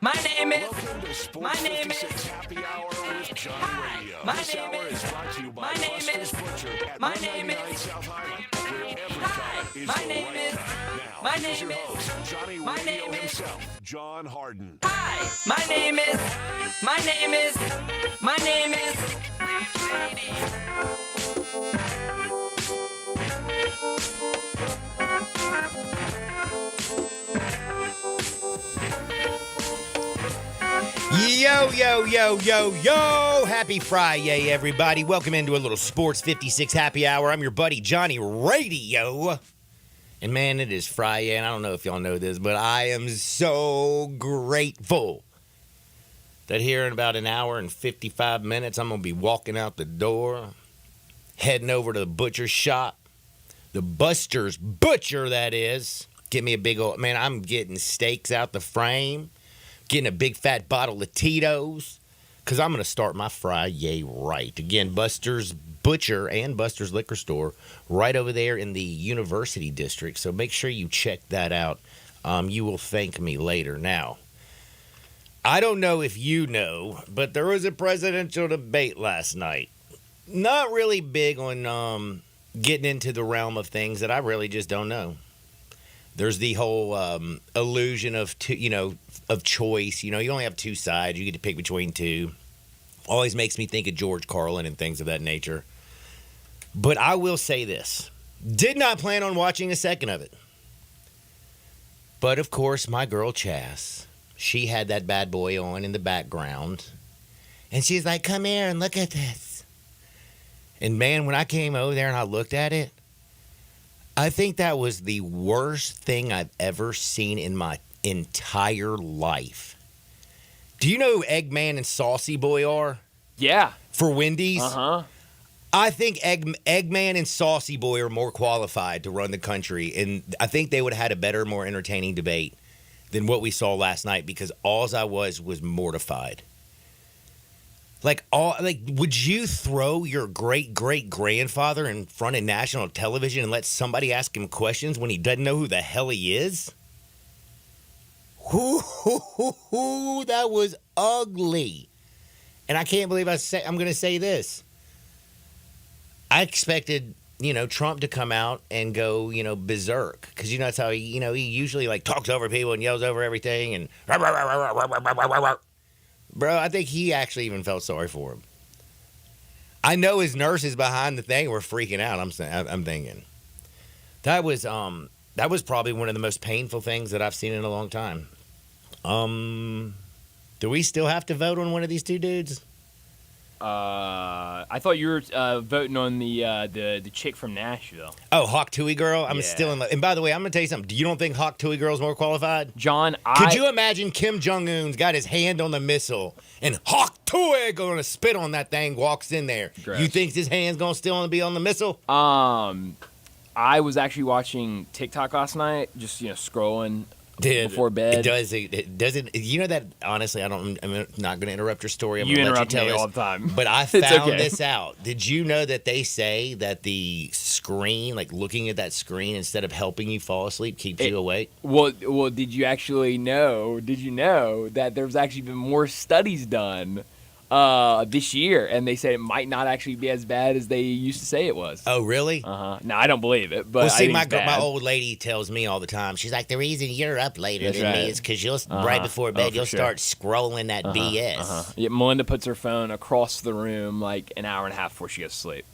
My name is. Welcome to Sports My name 56 is. Happy Hour with Johnny Radio. My This name hour is. is brought to you by My name Buster's is. Butcher at My name 199 is. South Highway, where every Hi. cut is My the name right is. cut. Now, My here's name your is. host, Johnny My Radio name is. himself, John Harden. Hi. My name is. My name is. My name is. Yo, yo, yo, yo, yo! Happy Friday, everybody. Welcome into a little Sports 56 Happy Hour. I'm your buddy, Johnny Radio. And man, it is Friday, and I don't know if y'all know this, but I am so grateful that here in about an hour and 55 minutes, I'm going to be walking out the door, heading over to the butcher shop. The Buster's Butcher, that is. Get me a big old... Man, I'm getting steaks out the frame. Getting a big fat bottle of Tito's, because I'm going to start my Friday right. Again, Buster's Butcher and Buster's Liquor Store right over there in the University District, so make sure you check that out. You will thank me later. Now, I don't know if you know, but there was a presidential debate last night. Not really big on getting into the realm of things that I really just don't know. There's the whole illusion of of choice. You only have two sides. You get to pick between two. Always makes me think of George Carlin and things of that nature. But I will say this. Did not plan on watching a second of it. But, of course, my girl Chas, she had that bad boy on in the background. And she's like, come here and look at this. And, man, when I came over there and I looked at it, I think that was the worst thing I've ever seen in my entire life. Do you know who Eggman and Saucy Boy are? Yeah. For Wendy's? Uh-huh. I think Eggman and Saucy Boy are more qualified to run the country, and I think they would have had a better, more entertaining debate than what we saw last night, because all I was mortified. Would you throw your great-great-grandfather in front of national television and let somebody ask him questions when he doesn't know who the hell he is? That was ugly. And I can't believe I'm going to say this. I expected, Trump to come out and go, berserk. Because, that's how he usually, talks over people and yells over everything and... Bro, I think he actually even felt sorry for him. I know his nurses behind the thing were freaking out. I'm thinking that was probably one of the most painful things that I've seen in a long time. Do we still have to vote on one of these two dudes? I thought you were voting on the chick from Nashville. Oh, Hawk Tuohy girl. I'm Yeah. still in love. And by the way, I'm gonna tell you something. You don't think Hawk Tuohy girl's more qualified? John, Could you imagine Kim Jong Un's got his hand on the missile and Hawk Tuohy gonna spit on that thing, walks in there? Gross. You think his hand's gonna still be on the missile? I was actually watching TikTok last night, just scrolling before bed. It doesn't. You know that, honestly, I'm not going to interrupt your story. I'm You gonna interrupt let you me tell all this. the time. But I It's found okay. this out. Did you know that they say that the screen, looking at that screen instead of helping you fall asleep, keeps you awake? Well, did you actually know? Did you know that there's actually been more studies done this year, and they said it might not actually be as bad as they used to say it was. Oh, really? Now I don't believe it, but Well, I see, think my it's bad. old lady tells me all the time. She's like, the reason you're up later That's than right. me is because you'll right before bed for you'll sure. start scrolling that BS. Yeah, Melinda puts her phone across the room like an hour and a half before she goes to sleep.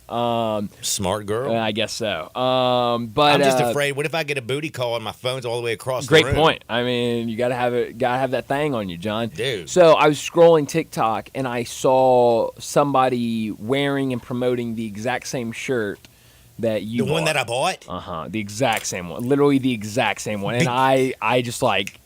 Smart girl. I guess so. But I'm just afraid. What if I get a booty call and my phone's all the way across the Great room? point. I mean, you gotta have that thing on you, John. Dude. So I was scrolling TikTok and I saw somebody wearing and promoting the exact same shirt that you The one that I bought? the exact same one, literally the exact same one. And I just like,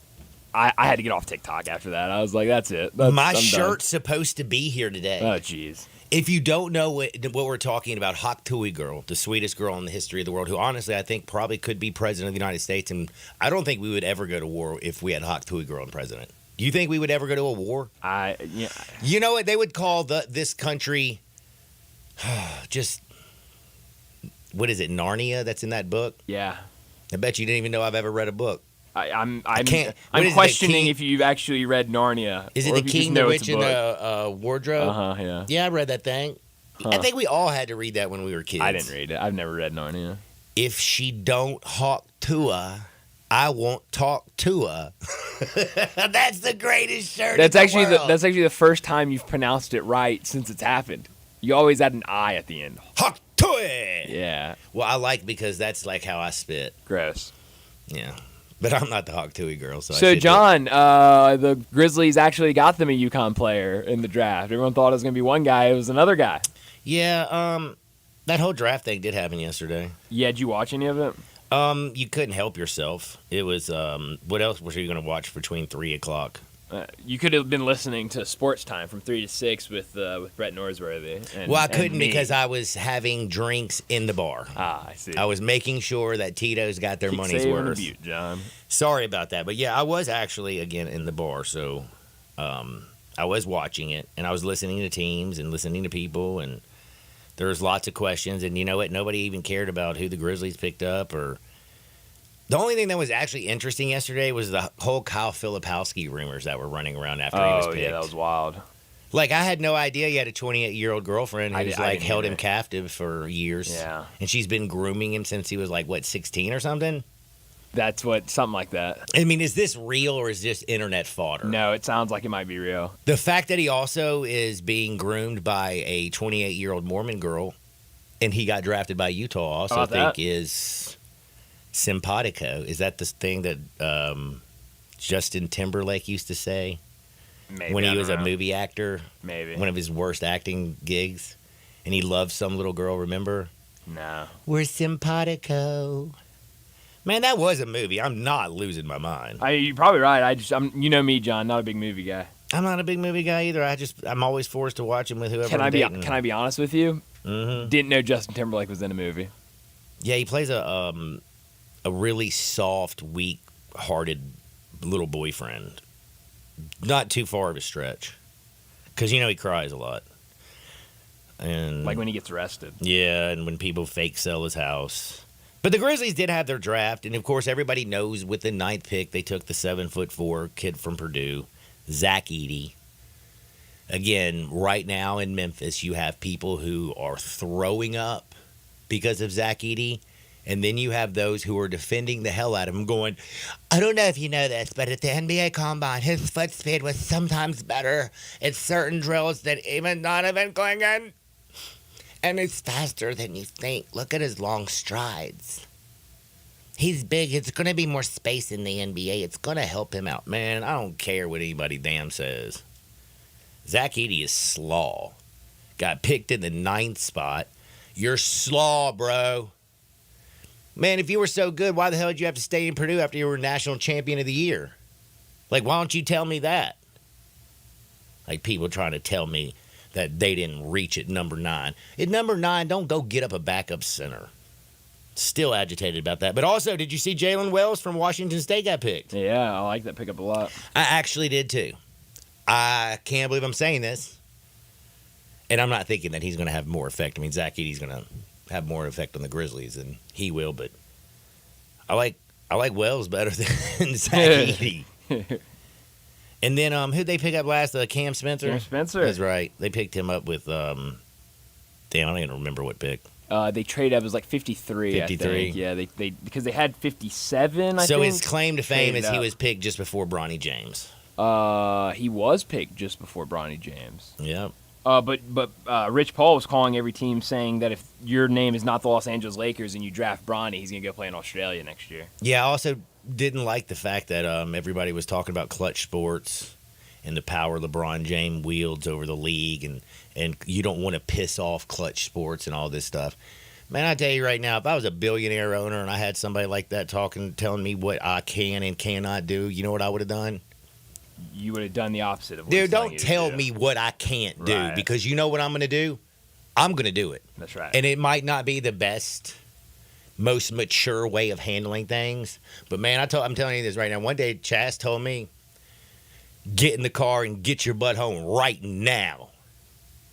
I had to get off TikTok after that. I was like, that's it. My I'm done. shirt's supposed to be here today. Oh, jeez. If you don't know what we're talking about, Hawk Tuohy girl, the sweetest girl in the history of the world, who honestly I think probably could be president of the United States, and I don't think we would ever go to war if we had Hawk Tuohy girl and president. Do you think we would ever go to a war? Yeah. You know what? They would call this country just, what is it, Narnia that's in that book? Yeah. I bet you didn't even know I've ever read a book. I'm can't- what is it, questioning Key- if you've actually read Narnia. Is it or the if you just King, the know Witch, it's a and book. the Wardrobe? Yeah. Yeah, I read that thing. I think we all had to read that when we were kids. I didn't read it. I've never read Narnia. If she don't hawk to her, I won't talk to her. That's the greatest shirt. That's in the actually world. that's actually the first time you've pronounced it right since it's happened. You always add an I at the end. hawk to it. Yeah. Well, I like because that's like how I spit. Gross. Yeah, but I'm not the hawk to girl. So, I So, should John, the Grizzlies actually got them a UConn player in the draft. Everyone thought it was going to be one guy. It was another guy. Yeah. That whole draft thing did happen yesterday. Yeah, did you watch any of it? You couldn't help yourself. It was what else was you going to watch between 3 o'clock? You could have been listening to Sports Time from 3 to 6 with Brett Norsworthy. Well, I and couldn't me. because I was having drinks in the bar. I see. I was making sure that Tito's got their Keep money's saving the worth. butte, John. Sorry about that, but yeah, I was actually again in the bar, so I was watching it and I was listening to teams and listening to people, and there was lots of questions, and you know what? Nobody even cared about who the Grizzlies picked up or. The only thing that was actually interesting yesterday was the whole Kyle Filipowski rumors that were running around after he was picked. Yeah, that was wild. Like, I had no idea he had a 28-year-old girlfriend who's, I like, didn't held either. him captive for years. Yeah. And she's been grooming him since he was, like, what, 16 or something? That's something like that. I mean, is this real or is this internet fodder? No, it sounds like it might be real. The fact that he also is being groomed by a 28-year-old Mormon girl and he got drafted by Utah, I also How about think is simpatico. Is that the thing that Justin Timberlake used to say Maybe. when I he don't was a know. movie actor? Maybe. One of his worst acting gigs. And he loved some little girl, remember? No. We're simpatico. Man, that was a movie. I'm not losing my mind. You're probably right. You know me, John, not a big movie guy. I'm not a big movie guy either. I'm always forced to watch him with whoever Can I'm I be dating. Can I be honest with you? Mm-hmm. Didn't know Justin Timberlake was in a movie. Yeah, he plays a really soft, weak-hearted little boyfriend. Not too far of a stretch, because he cries a lot. And Like when he gets arrested. yeah, and when people fake sell his house. But the Grizzlies did have their draft, and of course everybody knows with the 9th pick they took the 7'4" kid from Purdue, Zach Edey. Again, right now in Memphis, you have people who are throwing up because of Zach Edey, and then you have those who are defending the hell out of him, going, I don't know if you know this, but at the NBA Combine, his foot speed was sometimes better at certain drills than even Donovan going in. And it's faster than you think. Look at his long strides. He's big. It's going to be more space in the NBA. It's going to help him out. Man, I don't care what anybody damn says. Zach Edey is slaw. Got picked in the 9th spot. You're slaw, bro. Man, if you were so good, why the hell did you have to stay in Purdue after you were national champion of the year? Like, why don't you tell me that? Like, people trying to tell me that they didn't reach at number 9. At number 9, don't go get up a backup center. Still agitated about that. But also, did you see Jalen Wells from Washington State got picked? Yeah, I like that pickup a lot. I actually did too. I can't believe I'm saying this. And I'm not thinking that he's going to have more effect. I mean, Zach Edey's going to have more effect on the Grizzlies than he will, but I like Wells better than Zach Edey. And then who'd they pick up last? Cam Spencer? Cam Spencer. That's right. They picked him up with damn, I don't even remember what pick. They traded up, it was like 53, 53. I think. Yeah, they because they had 57, I So think. his claim to fame Traded is he up. was picked just before Bronny James. He was picked just before Bronny James. Yep. But Rich Paul was calling every team saying that if your name is not the Los Angeles Lakers and you draft Bronny, he's going to go play in Australia next year. Yeah, I also didn't like the fact that everybody was talking about clutch sports and the power LeBron James wields over the league, and you don't want to piss off clutch sports and all this stuff. Man, I tell you right now, if I was a billionaire owner and I had somebody like that telling me what I can and cannot do, you know what I would have done? You would have done the opposite of what Dude, he's telling don't you to tell do. me what I can't do, Right. because you know what I'm going to do? I'm going to do it. That's right. And it might not be the best, most mature way of handling things. But, man, I'm telling you this right now. One day, Chas told me, get in the car and get your butt home right now.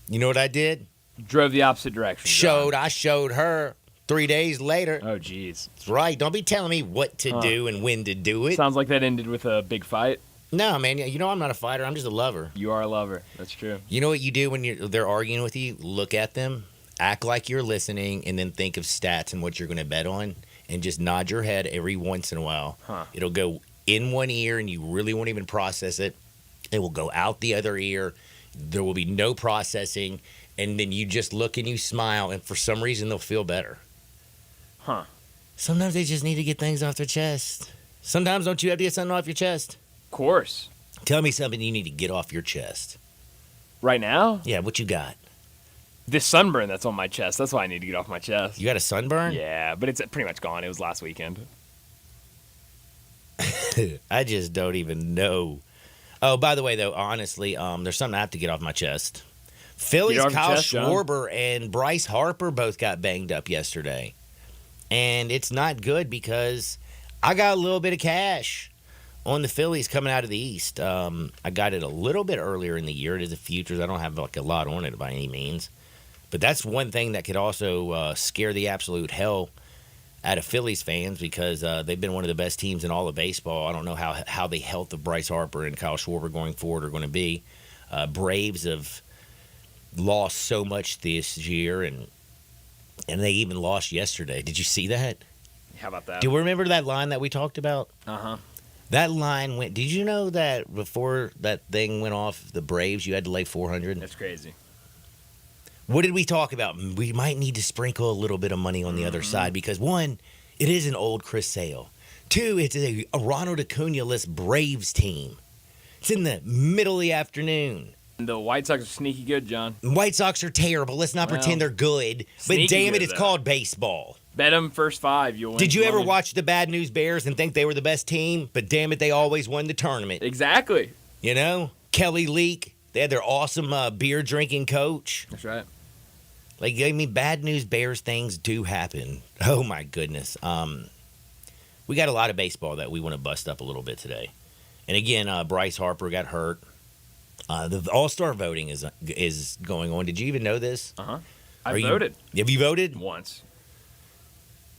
You know what I did? Drove the opposite direction. John. I showed her 3 days later. Oh, jeez. That's right. Don't be telling me what to do and when to do it. Sounds like that ended with a big fight. No, man. You know I'm not a fighter. I'm just a lover. You are a lover. That's true. You know what you do when they're arguing with you? Look at them, act like you're listening, and then think of stats and what you're going to bet on, and just nod your head every once in a while. Huh. It'll go in one ear, and you really won't even process it. It will go out the other ear. There will be no processing, and then you just look and you smile, and for some reason they'll feel better. Huh. Sometimes they just need to get things off their chest. Sometimes don't you have to get something off your chest? Of course. Tell me something you need to get off your chest. Right now? Yeah, what you got? This sunburn that's on my chest. That's why I need to get off my chest. You got a sunburn? Yeah, but it's pretty much gone. It was last weekend. I just don't even know. Oh, by the way, though, honestly, there's something I have to get off my chest. Phillies, Get off your Kyle chest, John. Schwarber and Bryce Harper both got banged up yesterday. And it's not good because I got a little bit of cash on the Phillies coming out of the East. I got it a little bit earlier in the year. It is a futures. I don't have like a lot on it by any means. But that's one thing that could also scare the absolute hell out of Phillies fans because they've been one of the best teams in all of baseball. I don't know how the health of Bryce Harper and Kyle Schwarber going forward are going to be. Braves have lost so much this year, and they even lost yesterday. Did you see that? How about that? Do you remember that line that we talked about? Uh-huh. That line went. Did you know that before that thing went off, the Braves, you had to lay 400? That's crazy. What did we talk about? We might need to sprinkle a little bit of money on the other side because, one, it is an old Chris Sale. Two, it's a Ronald Acuna-less Braves team. It's in the middle of the afternoon. The White Sox are sneaky good, John. White Sox are terrible. Let's not Well, pretend they're good. But sneaky damn it, good, it's though. called baseball. Bet them first 5. You'll win. Did you some ever money. watch the Bad News Bears and think they were the best team? But damn it, they always won the tournament. Exactly. You know? Kelly Leak, they had their awesome beer drinking coach. That's right. Like, I mean, Bad News Bears things do happen. Oh, my goodness. We got a lot of baseball that we want to bust up a little bit today. And again, Bryce Harper got hurt. The All-Star voting is going on. Did you even know this? Uh-huh. Are I you- voted Have you voted? once.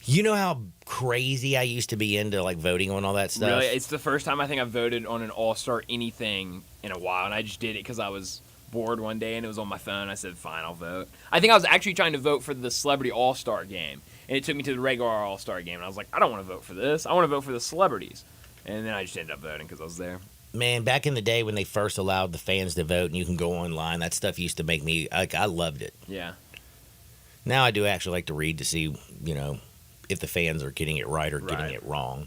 You know how crazy I used to be into, like, voting on all that stuff? Really, it's the first time I think I've voted on an All-Star anything in a while, and I just did it because I was bored one day and it was on my phone. I said, fine, I'll vote. I think I was actually trying to vote for the Celebrity All-Star game, and it took me to the regular All-Star game, and I was like, I don't want to vote for this. I want to vote for the celebrities. And then I just ended up voting because I was there. Man, back in the day when they first allowed the fans to vote and you can go online, that stuff used to make me, like, I loved it. Yeah. Now I do actually like to read to see, you know, if the fans are getting it right or getting Right. it wrong.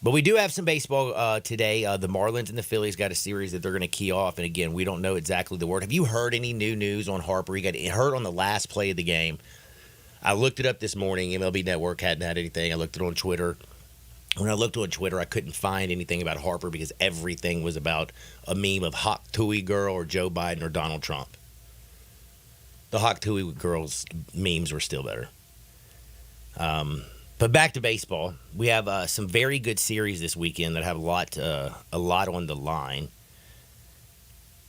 But we do have some baseball today. The Marlins and the Phillies got a series that they're going to key off. And again, we don't know exactly the word. Have you heard any new news on Harper? He got hurt on the last play of the game. I looked it up this morning. MLB Network hadn't had anything. I looked it on Twitter. When I looked on Twitter, I couldn't find anything about Harper because everything was about a meme of Hawk Tui Girl or Joe Biden or Donald Trump. The Hawk Tui Girls memes were still better. But back to baseball. We have some very good series this weekend that have a lot on the line.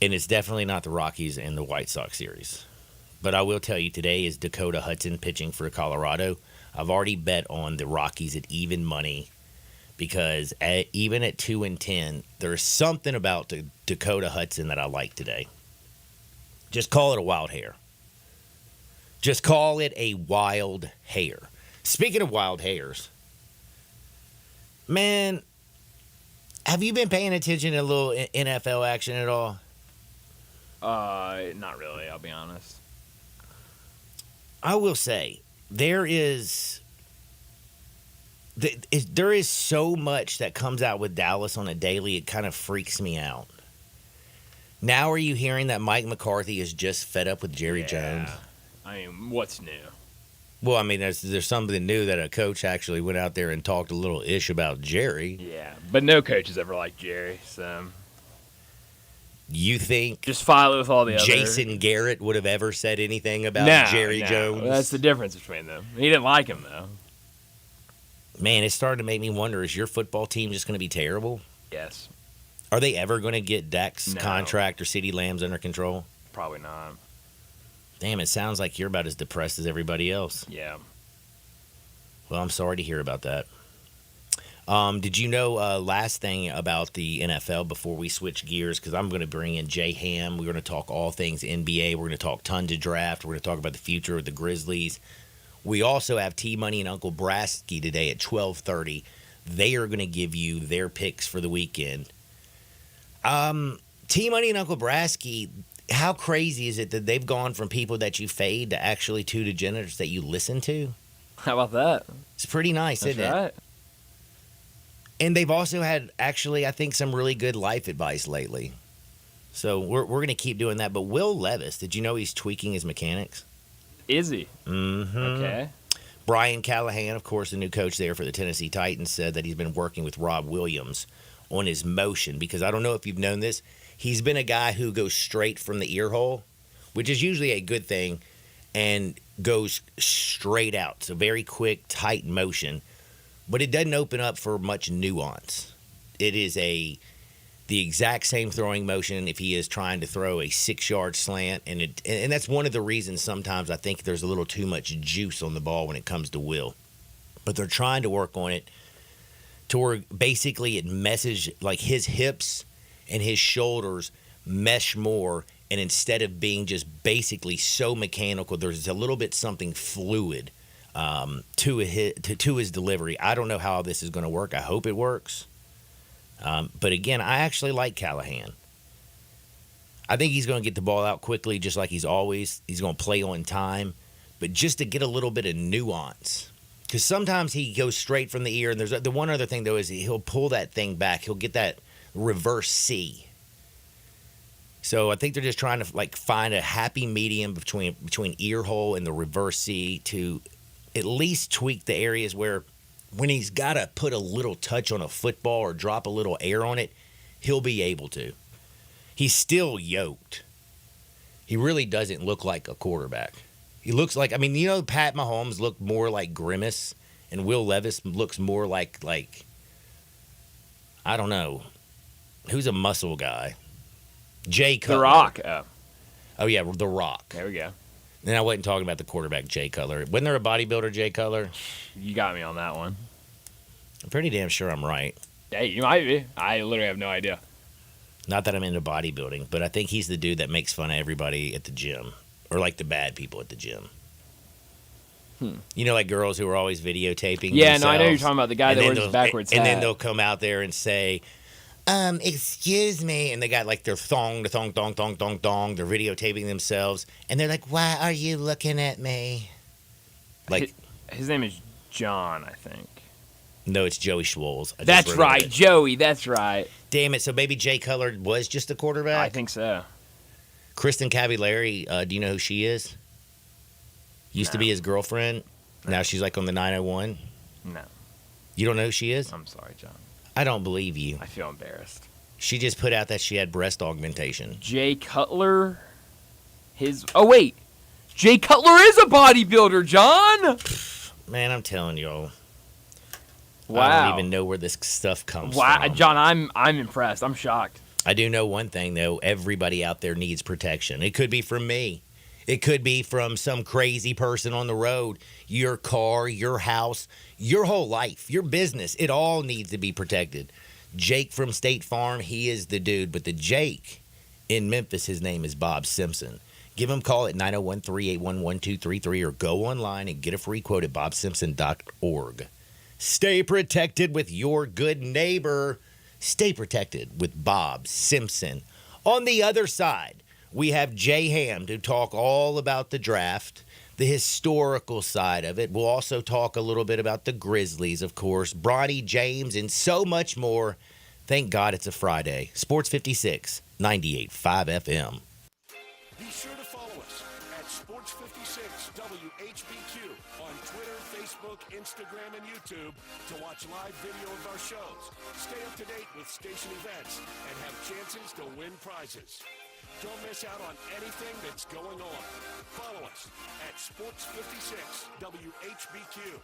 And it's definitely not the Rockies and the White Sox series. But I will tell you, today is Dakota Hudson pitching for Colorado. I've already bet on the Rockies at even money because even at 2-10, there's something about the Dakota Hudson that I like today. Just call it a wild hair. Just call it a wild hair. Speaking of wild hairs, man, have you been paying attention to a little NFL action at all? Not really, I'll be honest. I will say there is so much that comes out with Dallas on a daily, it kind of freaks me out. Now are you hearing that Mike McCarthy is just fed up with Jerry Jones? I mean, what's new? Well, I mean, there's something new that a coach actually went out there and talked a little ish about Jerry. Yeah, but no coach has ever liked Jerry, so You think just file it with all the other. Jason Garrett would have ever said anything about No, Jerry no. Jones? That's the difference between them. He didn't like him, though. Man, it's starting to make me wonder, is your football team just going to be terrible? Yes, Are they ever going to get Dak's No. contract or CeeDee Lamb's under control? probably not. Damn, it sounds like you're about as depressed as everybody else. Yeah. Well, I'm sorry to hear about that. Did you know, last thing about the NFL before we switch gears, because I'm going to bring in Jay Ham. We're going to talk all things NBA. We're going to talk tons of draft. We're going to talk about the future of the Grizzlies. We also have T-Money and Uncle Brasky today at 12:30. They are going to give you their picks for the weekend. T-Money and Uncle Brasky, how crazy is it that they've gone from people that you fade to actually two degenerates that you listen to? How about that? It's pretty nice, That's isn't right. it? And they've also had, actually, I think, some really good life advice lately. So we're going to keep doing that. But Will Levis, did you know he's tweaking his mechanics? Is he? Mm-hmm. Okay. Brian Callahan, of course, the new coach there for the Tennessee Titans, said that he's been working with Rob Williams on his motion. Because I don't know if you've known this, he's been a guy who goes straight from the ear hole, which is usually a good thing, and goes straight out. So very quick, tight motion. But it doesn't open up for much nuance. It is the exact same throwing motion if he is trying to throw a 6-yard slant. And that's one of the reasons sometimes I think there's a little too much juice on the ball when it comes to Will. But they're trying to work on it to where basically it meshes, like his hips and his shoulders mesh more. And instead of being just basically so mechanical, there's a little bit something fluid to his delivery. I don't know how this is going to work. I hope it works. But again, I actually like Callahan. I think he's going to get the ball out quickly, just like he's always. He's going to play on time, but just to get a little bit of nuance. Because sometimes he goes straight from the ear, and there's the one other thing though is he'll pull that thing back. He'll get that reverse C. So I think they're just trying to like find a happy medium between ear hole and the reverse C to at least tweak the areas where when he's got to put a little touch on a football or drop a little air on it, he'll be able to. He's still yoked. He really doesn't look like a quarterback. He looks like, Pat Mahomes looked more like Grimace, and Will Levis looks more like I don't know. Who's a muscle guy? Jay Cutler. The Rock. Oh, yeah, The Rock. There we go. And I wasn't talking about the quarterback, Jay Cutler. Wasn't there a bodybuilder, Jay Cutler? You got me on that one. I'm pretty damn sure I'm right. Hey, you might be. I literally have no idea. Not that I'm into bodybuilding, but I think he's the dude that makes fun of everybody at the gym. Or like the bad people at the gym. You know, like girls who are always videotaping themselves. No, I know you're talking about the guy that wears his backwards hat. And then they'll come out there and say, excuse me. And they got like their thong. They're videotaping themselves. And they're like, why are you looking at me? Like, his name is John, I think. No, it's Joey Schwolz. That's right, Joey. That's right. Damn it. So maybe Jay Cutler was just a quarterback? I think so. Kristen Cavallari, do you know who she is? Used to be his girlfriend. Now she's like on the 901. No. You don't know who she is? I'm sorry, John. I don't believe you. I feel embarrassed. She just put out that she had breast augmentation. Jay Cutler? Oh, wait. Jay Cutler is a bodybuilder, John! Man, I'm telling y'all. Wow. I don't even know where this stuff comes from. John, I'm impressed. I'm shocked. I do know one thing, though. Everybody out there needs protection. It could be from me. It could be from some crazy person on the road. Your car, your house, your whole life, your business. It all needs to be protected. Jake from State Farm, he is the dude. But the Jake in Memphis, his name is Bob Simpson. Give him a call at 901-381-1233 or go online and get a free quote at bobsimpson.org. Stay protected with your good neighbor. Stay protected with Bob Simpson. On the other side, we have Jay Ham to talk all about the draft, the historical side of it. We'll also talk a little bit about the Grizzlies, of course, Bronny James, and so much more. Thank God it's a Friday. Sports 56, 98.5 FM. Be sure to follow us at Sports 56 WHBQ on Twitter, Facebook, Instagram, and YouTube to watch live video of our shows. Stay up to date with station events and have chances to win prizes. Don't miss out on anything that's going on. Follow us at Sports 56 WHBQ.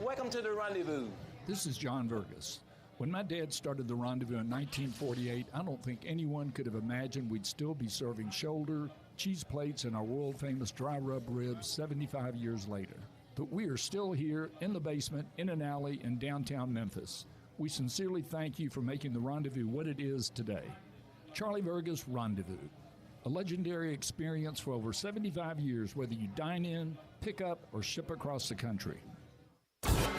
Welcome to the Rendezvous. This is John Vergas. When my dad started the Rendezvous in 1948, I don't think anyone could have imagined we'd still be serving shoulder, cheese plates, and our world-famous dry rub ribs 75 years later. but we are still here in the basement, in an alley in downtown Memphis. We sincerely thank you for making the Rendezvous what it is today. Charlie Vergas Rendezvous, a legendary experience for over 75 years, whether you dine in, pick up, or ship across the country.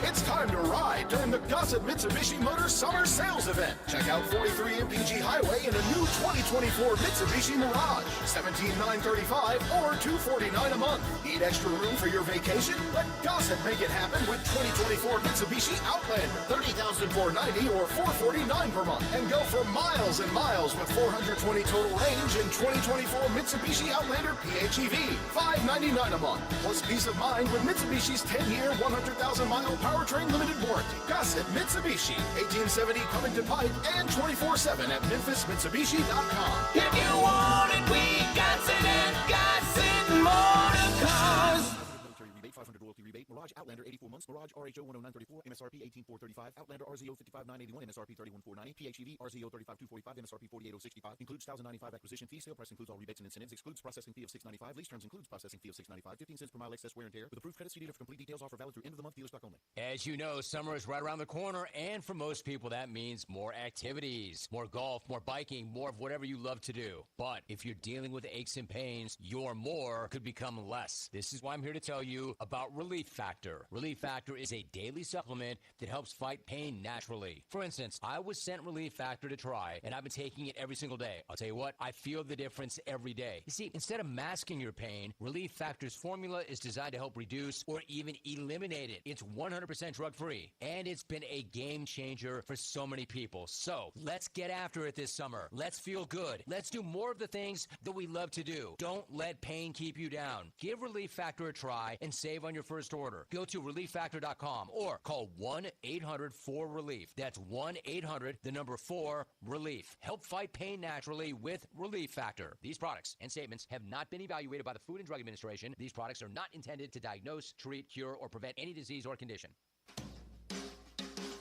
It's time to ride during the Gossett Mitsubishi Motors Summer Sales Event. Check out 43 MPG Highway in a new 2024 Mitsubishi Mirage. $17,935 or $249 a month. Need extra room for your vacation? Let Gossett make it happen with 2024 Mitsubishi Outlander. $30,490 or $449 per month. And go for miles and miles with 420 total range in 2024 Mitsubishi Outlander PHEV. $599 a month. Plus peace of mind with Mitsubishi's 10-year, 100,000-mile powertrain limited warranty. Gossett Mitsubishi, 1870 Covington Pike, and 24/7 at MemphisMitsubishi.com. If you want it, we got it and Gossett Motor Cars. Military rebate, 500 royalty rebate. Mirage Outlander 84 months. Mirage RHO 10934. MSRP 18435. Outlander RZO 55981. MSRP 31490. PHEV RZO 35245. MSRP 48065. Includes 1095 acquisition fee. Sale price includes all rebates and incentives. Excludes processing fee of $695. Lease terms includes processing fee of $695. 15 cents per mile excess wear and tear. With approved credit, see dealer for complete details. Offer valid through end of the month. Dealer stock only. As you know, summer is right around the corner, and for most people, that means more activities, more golf, more biking, more of whatever you love to do. But if you're dealing with aches and pains, your more could become less. This is why I'm here to tell you about Relief Factor. Relief Factor is a daily supplement that helps fight pain naturally. For instance, I was sent Relief Factor to try, and I've been taking it every single day. I'll tell you what, I feel the difference every day. You see, instead of masking your pain, Relief Factor's formula is designed to help reduce or even eliminate it. It's 100% drug-free, and it's been a game changer for so many people. So, let's get after it this summer. Let's feel good. Let's do more of the things that we love to do. Don't let pain keep you down. Give Relief Factor a try and save on your first order. Go to ReliefFactor.com or call 1-800-4RELIEF. That's 1-800-4-RELIEF. Help fight pain naturally with Relief Factor. These products and statements have not been evaluated by the Food and Drug Administration. These products are not intended to diagnose, treat, cure, or prevent any disease or condition.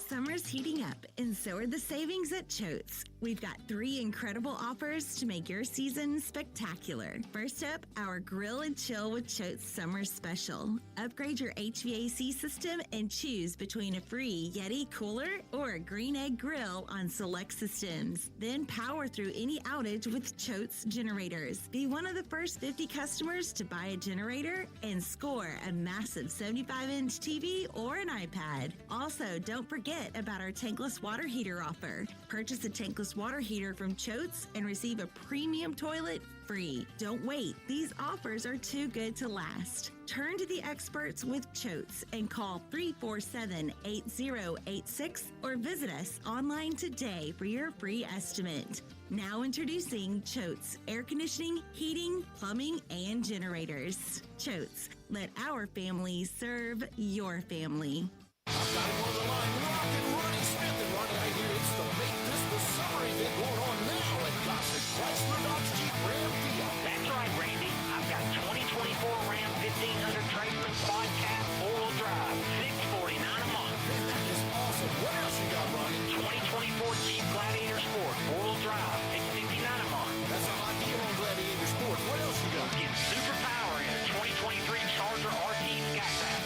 Summer's heating up, and so are the savings at Choate's. We've got 3 incredible offers to make your season spectacular. First up, our Grill and Chill with Choate's Summer Special. Upgrade your HVAC system and choose between a free Yeti cooler or a Green Egg grill on select systems. Then power through any outage with Choate's generators. Be one of the first 50 customers to buy a generator and score a massive 75-inch TV or an iPad. Also, don't forget about our tankless water heater offer. Purchase a tankless water heater from Choate's and receive a premium toilet free. Don't wait. These offers are too good to last. Turn to the experts with Choate's and call 347-8086 or visit us online today for your free estimate. Now introducing Choate's air conditioning, heating, plumbing, and generators. Choate's, let our family serve your family. I've got him on the line, rockin', Ronnie Smith, and Ronnie, I hear it's the Make This the Summer event going on now at Gossett Chrysler Dodge Jeep Ram Field. That's right, Randy. I've got 2024 Ram 1500 Tradesman Quad Cab 4-wheel drive, $649 a month. Man, that is awesome. What else you got, Ronnie? 2024 Jeep Gladiator Sport 4-wheel drive, $659 a month. That's a hot deal on Gladiator Sport. What else you got? Get super power in a 2023 Charger RT Skypack,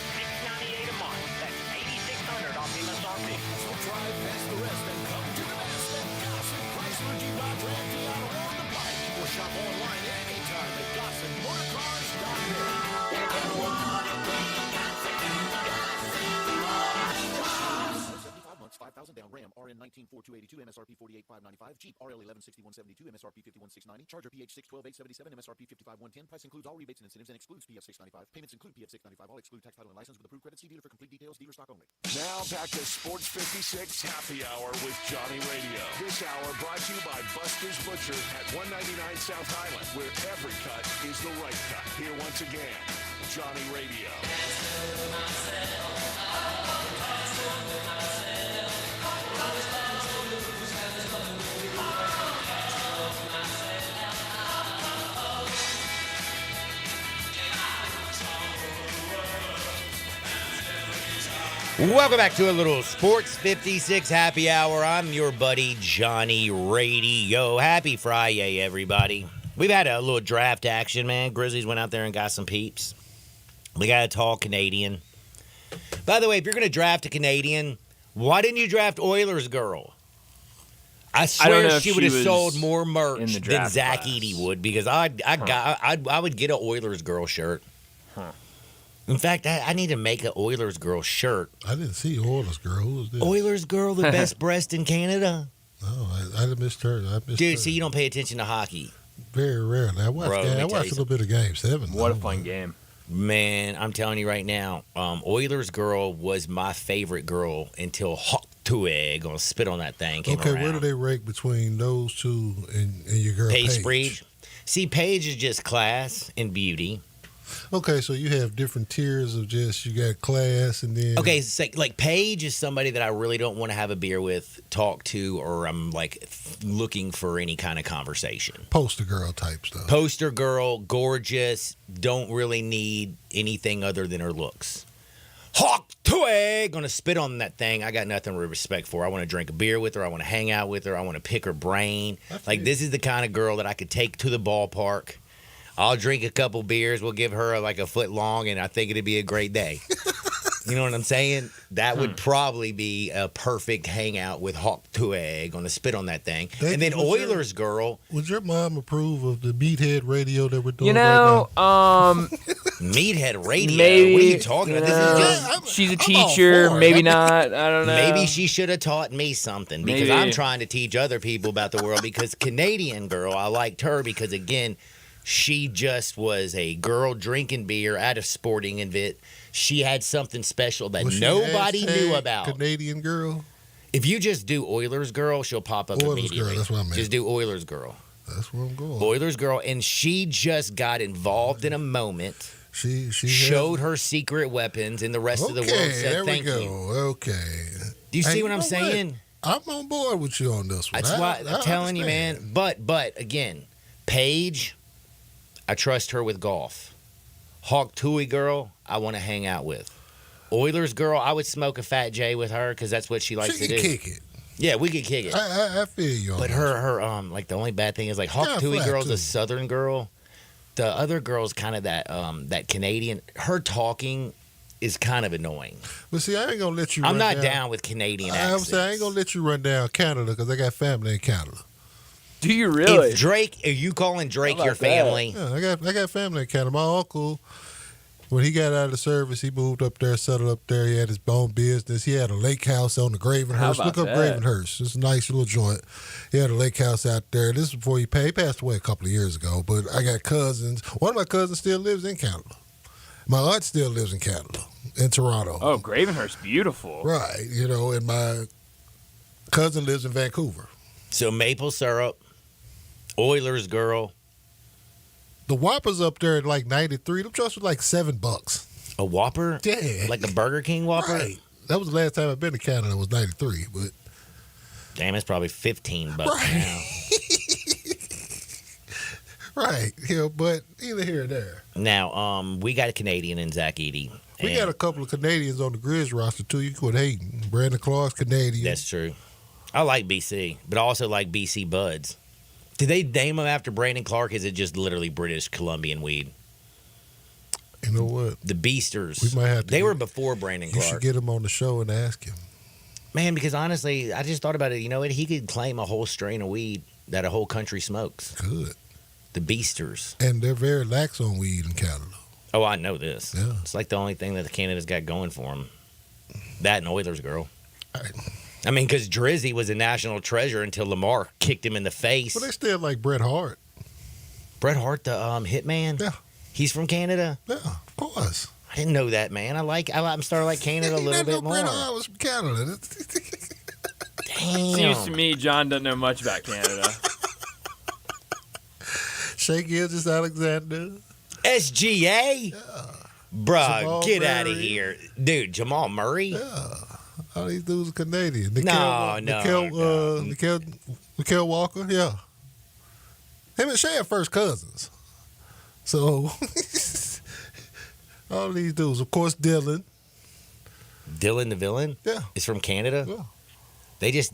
$698 a month. That's $8,600 off MSRP. So drive past the rest and come to the best at Gossett Chrysler Jeep Dodge Ram Field around the pike. Or shop online anytime at GossettMotorCars.net. If you want it, we got it and Gossett Motor Cars. 75 months, 5,000 down. Ram RN 194282. MSRP 48595. Jeep RL 116172. MSRP 51690. Charger PH 612877. MSRP 55110. Price includes all rebates and incentives and excludes PF 695. Payments include PF 695. All exclude tax, title, and license with approved credit. See dealer for complete details. Dealer stock only. Now back to Sports 56 Happy Hour with Johnny Radio. This hour brought to you by Buster's Butcher at 199 South Highland, where every cut is the right cut. Here once again, Johnny Radio. Welcome back to a little Sports 56 Happy Hour. I'm your buddy Johnny Radio. Happy Friday, everybody. We've had a little draft action, man. Grizzlies went out there and got some peeps. We got a tall Canadian. By the way, if you're going to draft a Canadian, why didn't you draft Oilers girl? I swear know if she would she have was sold more in merch the than draft Zach class. Edey would because I would get an Oilers girl shirt. Huh. In fact, I need to make an Oilers girl shirt. I didn't see Oilers girl. Who was this? Oilers girl, the best breast in Canada. No, I missed her. Dude, see, you don't pay attention to hockey. Very rarely. I watched. Bro, let me I tell watched you a little bit of Game 7. What a fun game. Man, I'm telling you right now, Oilers girl was my favorite girl until Hawk Tuig gonna spit on that thing came Okay, around. where do they rank between those two and your girl Paige Paige? Spreed. See, Paige is just class and beauty. Okay, so you have different tiers of just you got class and then Okay, so like Paige is somebody that I really don't want to have a beer with, talk to, or I'm like looking for any kind of conversation. poster girl type stuff. Poster girl, gorgeous, don't really need anything other than her looks. Hawk Tuig, gonna spit on that thing. I got nothing but respect for her. I want to drink a beer with her. I want to hang out with her. I want to pick her brain. Like this is the kind of girl that I could take to the ballpark. I'll drink a couple beers. We'll give her like a foot long, and I think it'd be a great day. You know what I'm saying? That would probably be a perfect hangout with Hawk Tuig on the spit on that thing. Thank And then you for sharing. Oilers girl. Would your mom approve of the Meathead radio that we're doing You right know, now? Meathead radio. maybe. What are you talking about? know, This is just she's a I'm all teacher. for it. Maybe not. I don't know. maybe she should have taught me something because Maybe. I'm trying to teach other people about the world. Because Canadian girl, I liked her because again, she just was a girl drinking beer at a sporting event. She had something special that Was she nobody knew hashtag about. Canadian girl. If you just do Oilers girl, she'll pop up Oilers immediately. girl, that's what I meant. Just do Oilers girl. That's where I'm going. Oilers girl, and she just got involved in a moment. She Showed her secret weapons, and the rest of the world said there thank we go. you. Okay. Do you see Hey, what I'm know saying? I'm on board with you on this one. That's why I'm telling you, man. But again, Paige, I trust her with golf. Hawk Tuig girl, I want to hang out with. Oilers girl, I would smoke a Fat J with her because that's what she likes She to can do. kick it. Yeah, we could kick it. I feel you on But that. her like the only bad thing is like Hawk kinda Tuig flat, girl's too. a Southern girl. The other girl's kind of that Canadian. Her talking is kind of annoying. But see, I ain't gonna let you. I'm run not down. down with Canadian I'm accents. saying I ain't gonna let you run down Canada because I got family in Canada. Do you really? If Drake, are you calling Drake How your about that? family? Yeah, I got family in Canada. My uncle, when he got out of the service, he moved up there, settled up there. He had his own business. He had a lake house on the Gravenhurst. How about Look up that? Gravenhurst. It's a nice little joint. He had a lake house out there. This is before he passed. He passed away a couple of years ago. But I got cousins. One of my cousins still lives in Canada. My aunt still lives in Canada, in Toronto. Oh, Gravenhurst, beautiful. Right. You know, and my cousin lives in Vancouver. So maple syrup, Oilers girl, The Whoppers up there at like 93. Them trucks was like $7. a Whopper, Yeah. like a Burger King Whopper. Right. That was the last time I've been to Canada. Was 93. But Damn, it's probably $15 Right. now. right. Yeah, but either here or there. Now, we got a Canadian in Zach Edey. We and got a couple of Canadians on the Grizz roster too. You quit hating. Brandon Clark's Canadian. That's true. I like BC, but I also like BC Buds. Did they name them after Brandon Clark? Is it just literally British Columbian weed? You know what? The Beasters. We might have to They get- were before Brandon You should Clark. get him on the show and ask him. Man, because honestly, I just thought about it. You know what? He could claim a whole strain of weed that a whole country smokes. Good. The Beasters. And they're very lax on weed in Canada. Oh, I know this. Yeah. It's like the only thing that Canada's got going for them. That and Oilers girl. I mean, because Drizzy was a national treasure until Lamar kicked him in the face. But they still like Bret Hart. Bret Hart, the hitman. Yeah. He's from Canada. Yeah, of course. I didn't know that, man. I'm starting to like Canada a You little didn't know bit more. Bret Hart was from Canada. Damn. Seems to me John doesn't know much about Canada. Shea Gilgeous Alexander. SGA? Bruh, Jamal get out of Murray. here. Dude, Jamal Murray? Yeah. All these dudes are Canadian. No. Nickel Walker, yeah. Him and Shea are first cousins. So, all these dudes. Of course, Dylan. Dylan the villain? Yeah. Is from Canada? Yeah. They just,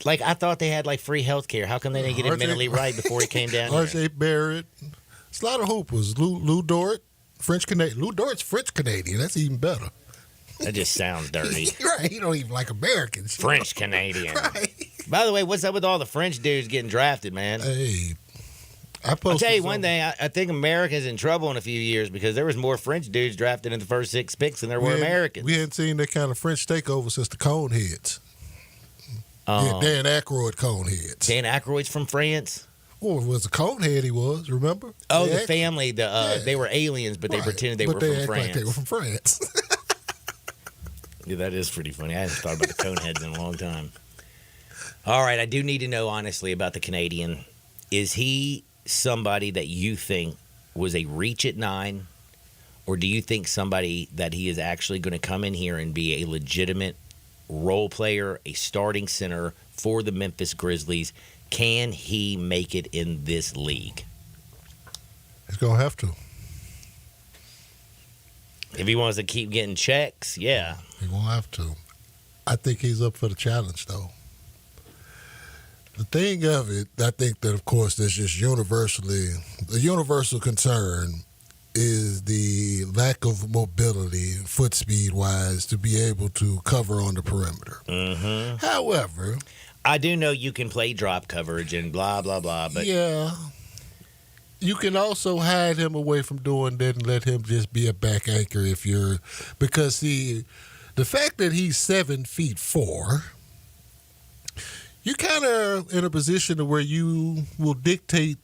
like, I thought they had, like, free health care. How come they didn't get it RJ mentally right before he came down here? R.J. Barrett. It's a lot of hoopers. Lou Dort, French Canadian. Lou Dort's French Canadian. That's even better. That just sounds dirty. Right. He don't even like Americans. French Canadian. Right. By the way, what's up with all the French dudes getting drafted, man? Hey, I'll tell you one thing. I think America's in trouble in a few years because there was more French dudes drafted in the first 6 picks than there were Americans. We hadn't seen that kind of French takeover since the Coneheads. Dan Aykroyd Coneheads. Dan Aykroyd's from France? Well, it was a Conehead he was, remember? Oh, the family. They were aliens, but they pretended they were from France. Like they were from France. Yeah, that is pretty funny. I hadn't thought about the Coneheads in a long time. All right, I do need to know, honestly, about the Canadian. Is he somebody that you think was a reach at 9, or do you think somebody that he is actually going to come in here and be a legitimate role player, a starting center for the Memphis Grizzlies? Can he make it in this league? He's going to have to. If he wants to keep getting checks, yeah. He won't have to. I think he's up for the challenge, though. The thing of it, I think that, of course, there's just the universal concern is the lack of mobility, foot speed-wise, to be able to cover on the perimeter. Mm-hmm. However, I do know you can play drop coverage and blah, blah, blah. But yeah. You can also hide him away from doing that and let him just be a back anchor because the fact that he's 7'4", you're kind of in a position where you will dictate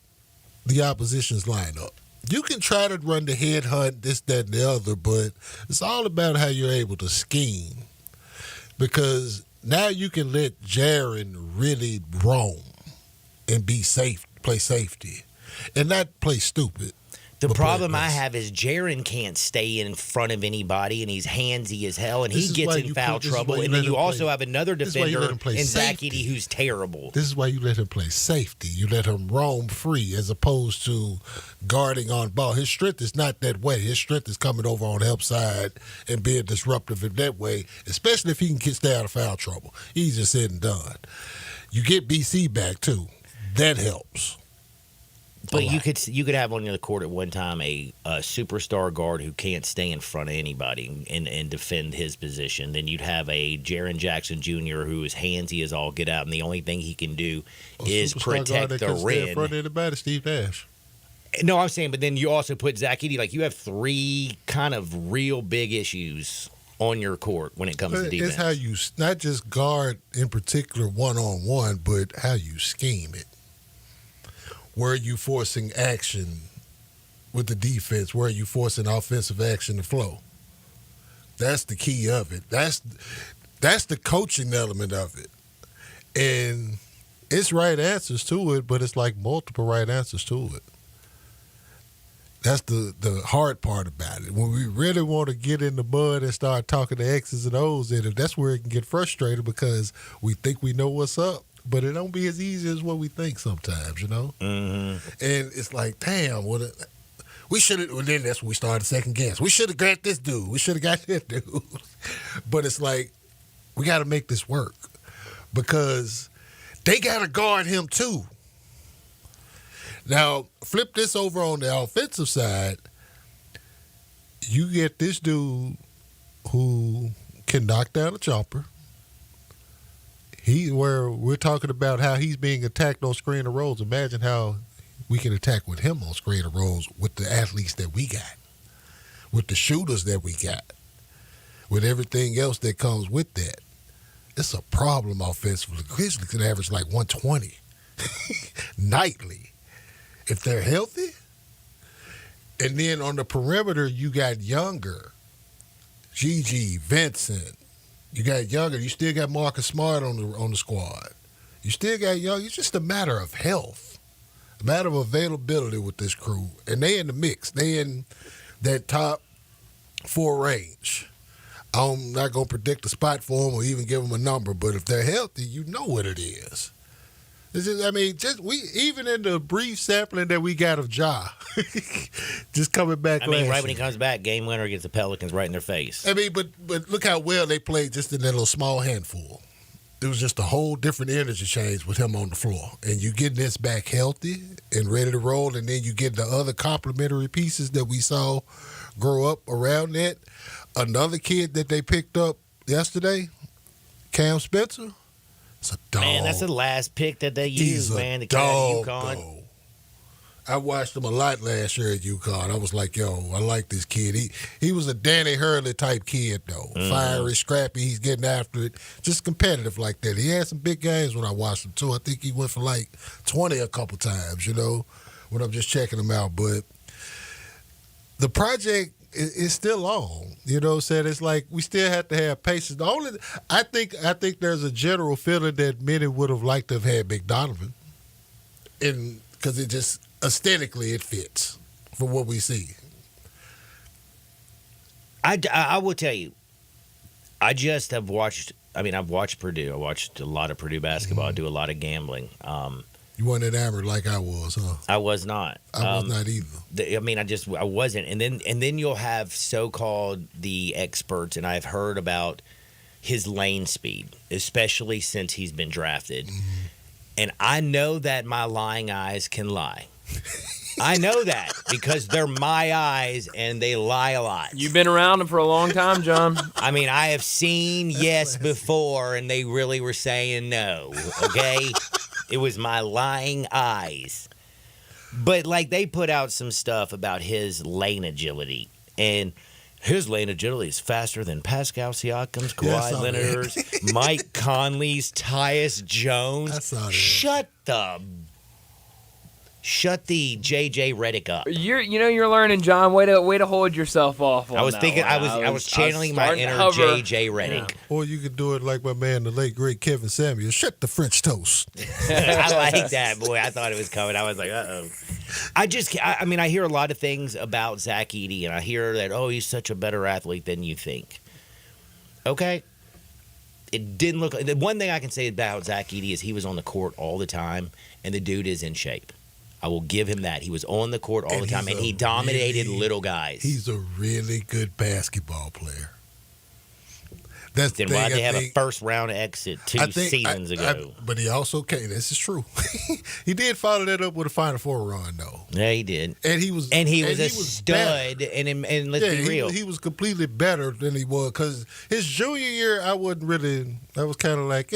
the opposition's lineup. You can try to run the head hunt, this, that, and the other, but it's all about how you're able to scheme. Because now you can let Jaren really roam and be safe, play safety, and not play stupid. The problem I have is Jaren can't stay in front of anybody, and he's handsy as hell, and he gets in foul trouble. And then you also have another defender in Zach Edey who's terrible. This is why you let him play safety. You let him roam free as opposed to guarding on ball. His strength is not that way. His strength is coming over on the help side and being disruptive in that way, especially if he can stay out of foul trouble. Easier said than done. You get BC back, too. That helps. But you could have on the court at one time a superstar guard who can't stay in front of anybody and defend his position. Then you'd have a Jaren Jackson Jr. who is handsy as all get out, and the only thing he can do is protect the rim. Stay in front of anybody, Steve Nash. No, I'm saying, but then you also put Zach Edey. Like, you have 3 kind of real big issues on your court when it comes to defense. It's how you not just guard in particular one-on-one, but how you scheme it. Where are you forcing action with the defense? Where are you forcing offensive action to flow? That's the key of it. That's the coaching element of it. And it's right answers to it, but it's like multiple right answers to it. That's the hard part about it. When we really want to get in the mud and start talking the X's and O's in it, that's where it can get frustrated because we think we know what's up. But it don't be as easy as what we think sometimes, you know? Mm-hmm. And it's like, damn, we should have, well, then that's when we started second guess. We should have got this dude. We should have got that dude. But it's like, we got to make this work because they got to guard him too. Now, flip this over on the offensive side. You get this dude who can knock down a jumper. Where we're talking about how he's being attacked on screen and rolls. Imagine how we can attack with him on screen and rolls with the athletes that we got, with the shooters that we got, with everything else that comes with that. It's a problem offensively. The Grizzlies can average like 120 nightly if they're healthy. And then on the perimeter, you got Younger, Gigi, Vincent. You got Younger. You still got Marcus Smart on the squad. You still got Young. It's just a matter of health, a matter of availability with this crew. And they in the mix. They in that top 4 range. I'm not going to predict a spot for them or even give them a number, but if they're healthy, you know what it is. Even in the brief sampling that we got of Ja, just coming back. Right when he comes back, game winner gets the Pelicans right in their face. But look how well they played just in that little small handful. It was just a whole different energy change with him on the floor. And you getting this back healthy and ready to roll, and then you get the other complementary pieces that we saw grow up around that. Another kid that they picked up yesterday, Cam Spencer, it's a dog. Man, that's the last pick that they He's used, a man. The kid out of dog, UConn. though. I watched him a lot last year at UConn. I was like, yo, I like this kid. He was a Danny Hurley type kid, though. Fiery, scrappy. He's getting after it. Just competitive like that. He had some big games when I watched him, too. I think he went for like 20 a couple times, when I'm just checking him out. But the project is still on. You know what I'm saying? It's like we still have to have patience. I think there's a general feeling that many would have liked to have had McDonovan. Because it just aesthetically it fits for what we see. I will tell you, I just have watched. I've watched Purdue. I watched a lot of Purdue basketball. I do a lot of gambling. You weren't enamored like I was, huh? I was not. I was not either. I wasn't. And then you'll have so-called the experts, and I've heard about his lane speed, especially since he's been drafted. And I know that my lying eyes can lie. I know that because they're my eyes and they lie a lot. You've been around them for a long time, John. I have seen yes before, and they really were saying no, okay? It was my lying eyes. But, they put out some stuff about his lane agility, and his lane agility is faster than Pascal Siakam's, Kawhi Leonard's, Mike Conley's, Tyus Jones. Shut the JJ Redick up. You're learning, John. Way to hold yourself off. I was thinking. I was channeling my inner JJ Redick. Yeah. Or you could do it like my man, the late great Kevin Samuels. Shut the French toast. I like that, boy. I thought it was coming. I was like, uh-oh. I hear a lot of things about Zach Edey, and I hear that, he's such a better athlete than you think. Okay. It didn't look. The one thing I can say about Zach Edey is he was on the court all the time, and the dude is in shape. I will give him that. He was on the court all the time, and he dominated little guys. He's a really good basketball player. Then why'd they have a first-round exit two seasons ago? But he also came. This is true. He did follow that up with a Final Four run, though. Yeah, he did. And he was a stud. And let's be real, he was completely better than he was. Because his junior year, I wasn't really. I was kind of like,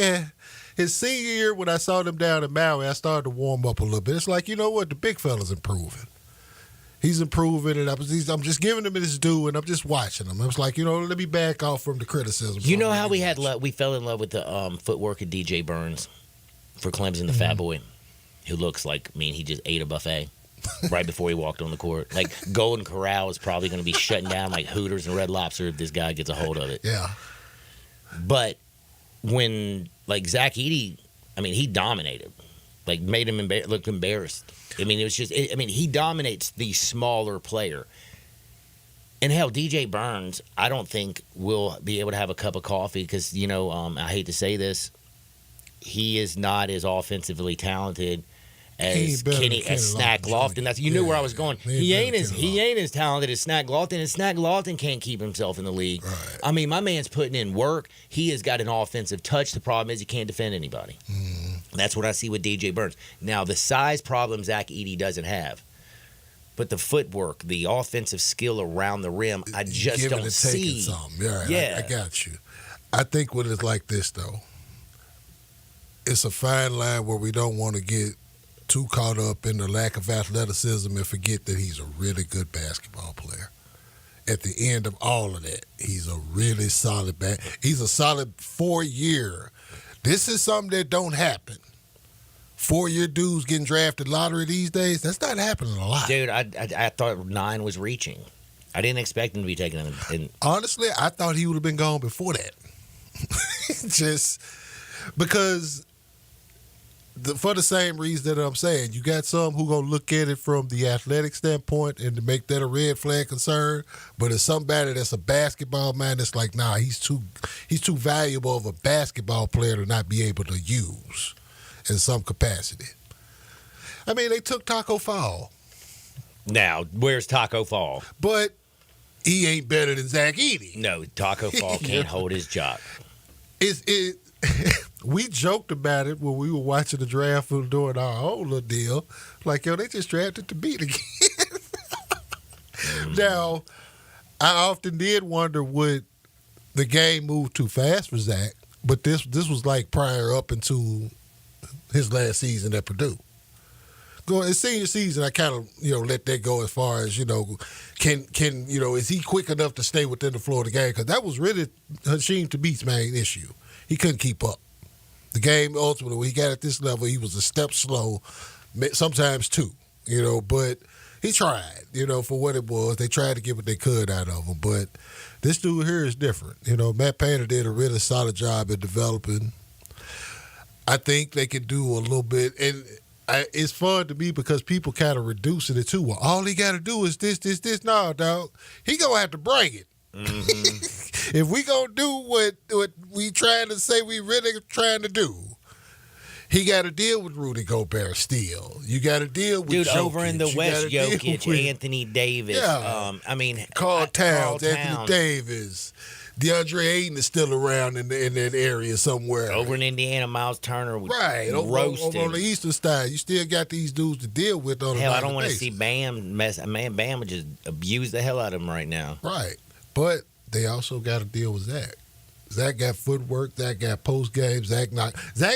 His senior year, when I saw them down in Maui, I started to warm up a little bit. It's like, you know what? The big fella's improving. He's improving, and I'm just giving him his due, and I'm just watching him. I was like, let me back off from the criticism. You know how we fell in love with the footwork of DJ Burns for Clemson, the fat boy, who looks like, he just ate a buffet right before he walked on the court. Like, Golden Corral is probably going to be shutting down like Hooters and Red Lobster if this guy gets a hold of it. Yeah. But when, Zach Edey, he dominated. Made him look embarrassed. It was just, he dominates the smaller player. And hell, DJ Burns, I don't think will be able to have a cup of coffee because, I hate to say this, he is not as offensively talented as Snack Lofton. That's knew where I was going. He ain't as talented as Snack Lofton, and Snack Lofton can't keep himself in the league. Right. My man's putting in work. He has got an offensive touch. The problem is he can't defend anybody. That's what I see with DJ Burns. Now, the size problem Zach Edey doesn't have, but the footwork, the offensive skill around the rim, I just don't see. I got you. I think what it's like this, though, it's a fine line where we don't want to get too caught up in the lack of athleticism and forget that he's a really good basketball player. At the end of all of that, he's a really solid he's a solid 4-year. This is something that don't happen. 4-year dudes getting drafted lottery these days, that's not happening a lot. Dude, I thought 9 was reaching. I didn't expect him to be taking him. Honestly, I thought he would have been gone before that. Just because for the same reason that I'm saying, you got some who gonna look at it from the athletic standpoint and to make that a red flag concern. But it's somebody that's a basketball man that's like, nah, he's too valuable of a basketball player to not be able to use in some capacity. They took Taco Fall. Now, where's Taco Fall? But he ain't better than Zach Edey. No, Taco Fall can't hold his job. We joked about it when we were watching the draft doing our own little deal. Like, they just drafted the beat again. Now, I often did wonder would the game move too fast for Zach, but this was like prior up into his last season at Purdue. Going his senior season, I kind of let that go as far as can is he quick enough to stay within the flow of the game? Because that was really Hasheem Thabeet's main issue. He couldn't keep up. The game ultimately, when he got at this level, he was a step slow, sometimes two. But he tried. For what it was, they tried to get what they could out of him. But this dude here is different. Matt Painter did a really solid job at developing. I think they could do a little bit and. It's fun to me because people kind of reducing it too. Well, all he got to do is this. No, dog. He going to have to bring it. Mm-hmm. If we going to do what we trying to say we really trying to do, he got to deal with Rudy Gobert still. You got to deal with Jokic. Over in the West, Jokic, Anthony Davis. Yeah. Carl Towns, Anthony Davis. DeAndre Ayton is still around in that area somewhere. Over in Indiana, Miles Turner was roasted. Over on the eastern side, you still got these dudes to deal with on a Hell, I don't want to see Bam mess. Man, Bam would just abuse the hell out of him right now. Right. But they also got to deal with Zach. Zach got footwork. Zach got post game. Zach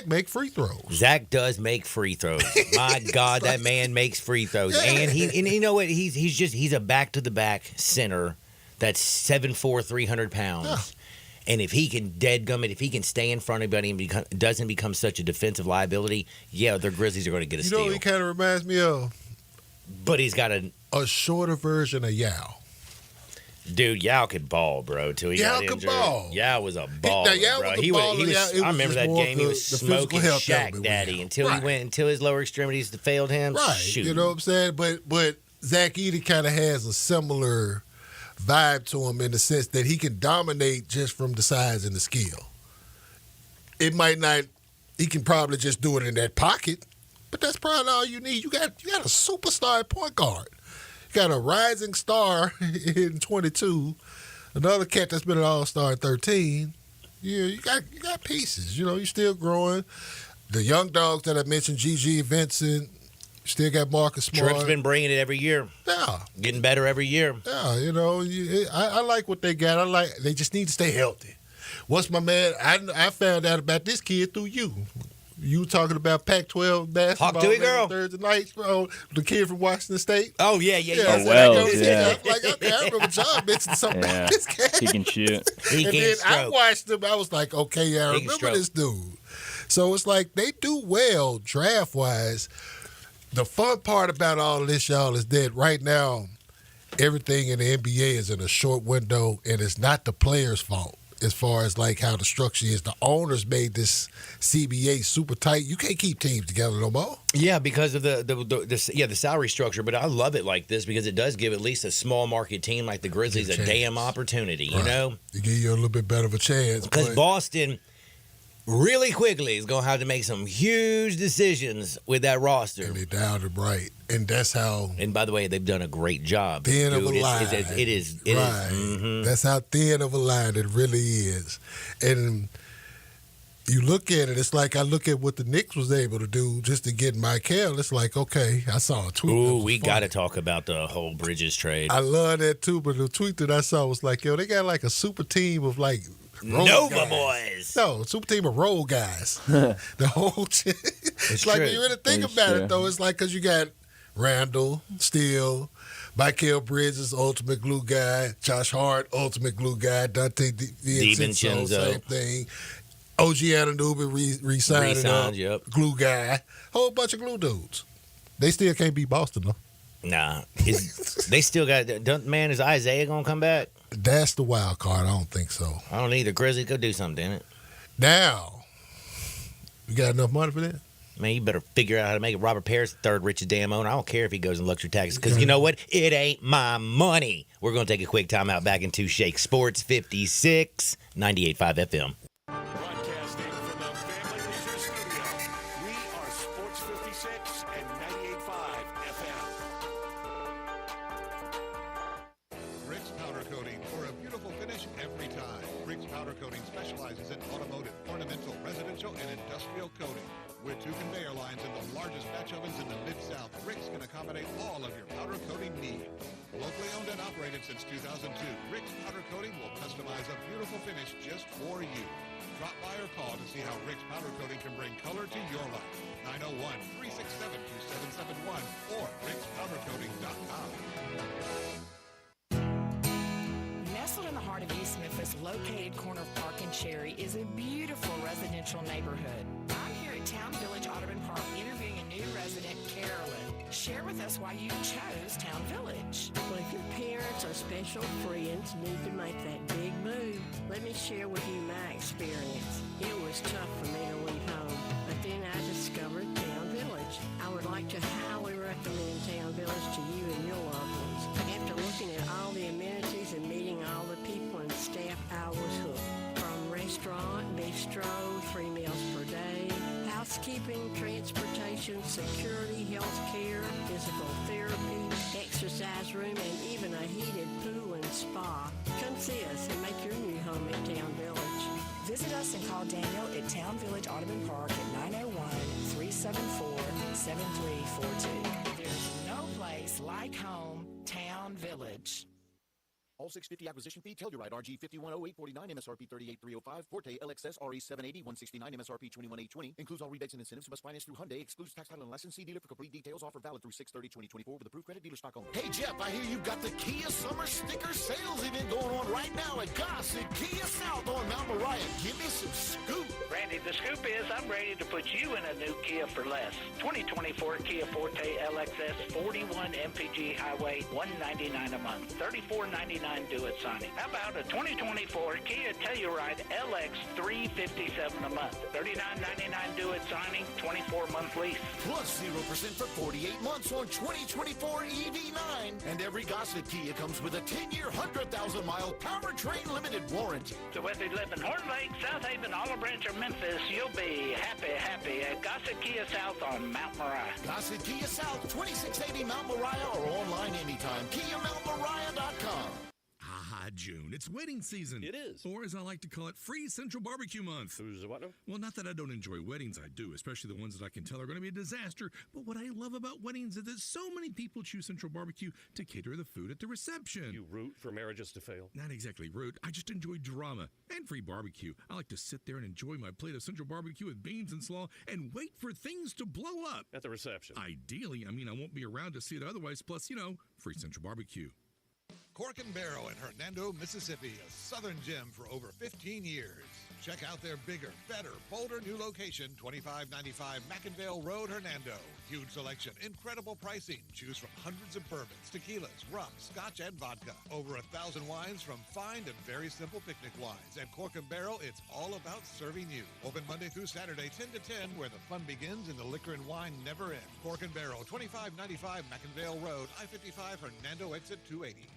make free throws. Zach does make free throws. My God, that man makes free throws. Yeah. And you know what? He's a back to the back center. That's 7'4", 300 pounds. Yeah. And if he can deadgum it, if he can stay in front of anybody and doesn't become such a defensive liability, the Grizzlies are going to get a steal. You know what he kind of reminds me of? But he's got a shorter version of Yao. Dude, Yao could ball, bro, till he got injured. Yao was a baller, bro. He was I remember that game. He was smoking Shaq Daddy until his lower extremities failed him. Right. Shoot. You know what I'm saying? But Zach Edey kind of has a similar vibe to him in the sense that he can dominate just from the size and the skill. It might not. He can probably just do it in that pocket, but that's probably all you need. You got a superstar at point guard. You got a rising star in 22, another cat that's been an all-star in 13. Yeah, you got pieces. You're still growing. The young dogs that I mentioned, Gigi, Vincent. Still got Marcus Smart. Tripp's been bringing it every year. Yeah. Getting better every year. Yeah, I like what they got. They just need to stay healthy. What's my man? I found out about this kid through you. You talking about Pac-12 basketball girl. Thursday nights, bro. The kid from Washington State. Oh, yeah. I remember John mentioned something about this kid. He can shoot. I watched him. I was like, okay, I remember this dude. So it's like they do well draft-wise. The fun part about all of this, y'all, is that right now, everything in the NBA is in a short window, and it's not the players' fault as far as like how the structure is. The owners made this CBA super tight. You can't keep teams together no more. Yeah, because of the salary structure. But I love it like this because it does give at least a small market team like the Grizzlies a damn opportunity. Right. It give you a little bit better of a chance. Because Boston really quickly is going to have to make some huge decisions with that roster. And they down it right. And that's how. And by the way, they've done a great job. Thin of a line. It is. Right. Mm-hmm. That's how thin of a line it really is. And you look at it, it's like I look at what the Knicks was able to do just to get Michael. It's like, okay, I saw a tweet. Ooh, we got to talk about the whole Bridges trade. I love that too, but the tweet that I saw was like, they got like a super team of like Nova boys. No, super team of role guys. The whole shit. It's like, when you really think about it, though, it's like because you got Randall, Steele, Michael Bridges, ultimate glue guy, Josh Hart, ultimate glue guy, Dante DiVincenzo, same thing. OG Anunoby re-signing up, glue guy. Whole bunch of glue dudes. They still can't beat Boston, though. Nah. They still got, man, is Isaiah going to come back? That's the wild card. I don't think so. I don't either. Grizzlies go do something, damn it. Now, you got enough money for that? Man, you better figure out how to make it. Robert Parrish, the third richest damn owner. I don't care if he goes in luxury taxes because you know what? It ain't my money. We're going to take a quick time out back into Shake Sports 56, 98.5 FM. Broadcasting from the Family Leisure Studio, we are Sports 56 and 98.5 FM. Rick's Powder Coating for a beautiful finish every time. Rick's Powder Coating specializes in automotive, ornamental, residential, and industrial coating. With 2 conveyor lines and the largest batch ovens in the Mid-South, Rick's can accommodate all of your powder coating needs. Locally owned and operated since 2002, Rick's Powder Coating will customize a beautiful finish just for you. Drop by or call to see how Rick's Powder Coating can bring color to your life. 901-367-2771 or rickspowdercoating.com. Nestled in the heart of East Memphis, located corner of Park and Cherry, is a beautiful residential neighborhood. I'm here at Town Village Audubon Park interviewing a new resident, Carolyn. Share with us why you chose Town Village. Well, if your parents or special friends need to make that big move, let me share with you my experience. It was tough for me to leave home, but then I discovered Town Village. I would like to highly recommend Town Village to you and your loved ones. After looking at all the amenities and meeting all the people and staff, I was hooked. From restaurant, bistro, 3 meals per day, housekeeping, transportation, security, health care, physical therapy, exercise room, and even a heated pool and spa. Come see us and make your new home at Town Village. Visit us and call Daniel at Town Village Audubon Park at 901-374-7342. There's no place like home, Town Village. All 650 acquisition fee, Telluride RG 510849, MSRP 38305, Forte LXS RE 780 169, MSRP 21820. Includes all rebates and incentives. Must finance through Hyundai. Excludes tax title and license. See dealer for complete details. Offer valid through 6/30/2024 with approved credit. Dealer stock only. Hey Jeff, I hear you've got the Kia Summer Sticker Sales event going on right now at Gossett Kia South on Mount Moriah. Give me some scoop. Randy, the scoop is I'm ready to put you in a new Kia for less. 2024 Kia Forte LXS 41 MPG Highway, $199 a month, $34.99 due at signing. How about a 2024 Kia Telluride LX 357 a month, $39.99 due at signing, 24-month lease. Plus 0% for 48 months on 2024 EV9. And every Gossett Kia comes with a 10-year, 100,000-mile powertrain limited warranty. So whether you live in Horn Lake, South Haven, Olive Branch, or Memphis, you'll be happy at Gossett Kia South on Mount Moriah. Gossett Kia South, 2680 Mount Moriah, or online anytime. KiaMountMoriah.com. Ah, June. It's wedding season. It is. Or as I like to call it, Free Central Barbecue Month. What? Well, not that I don't enjoy weddings. I do, especially the ones that I can tell are going to be a disaster. But what I love about weddings is that so many people choose Central Barbecue to cater the food at the reception. You root for marriages to fail? Not exactly root. I just enjoy drama and free barbecue. I like to sit there and enjoy my plate of Central Barbecue with beans and slaw and wait for things to blow up. At the reception? Ideally. I mean, I won't be around to see it otherwise. Plus, free Central Barbecue. Cork and Barrow in Hernando, Mississippi, a southern gem for over 15 years. Check out their bigger, better, bolder new location, 2595 McInvale Road, Hernando. Huge selection, incredible pricing. Choose from hundreds of bourbons, tequilas, rum, scotch, and vodka. Over 1,000 wines from fine and very simple picnic wines. At Cork and Barrel, it's all about serving you. Open Monday through Saturday, 10 to 10, where the fun begins and the liquor and wine never end. Cork and Barrel, 2595 McInvale Road, I-55, Hernando, exit 280.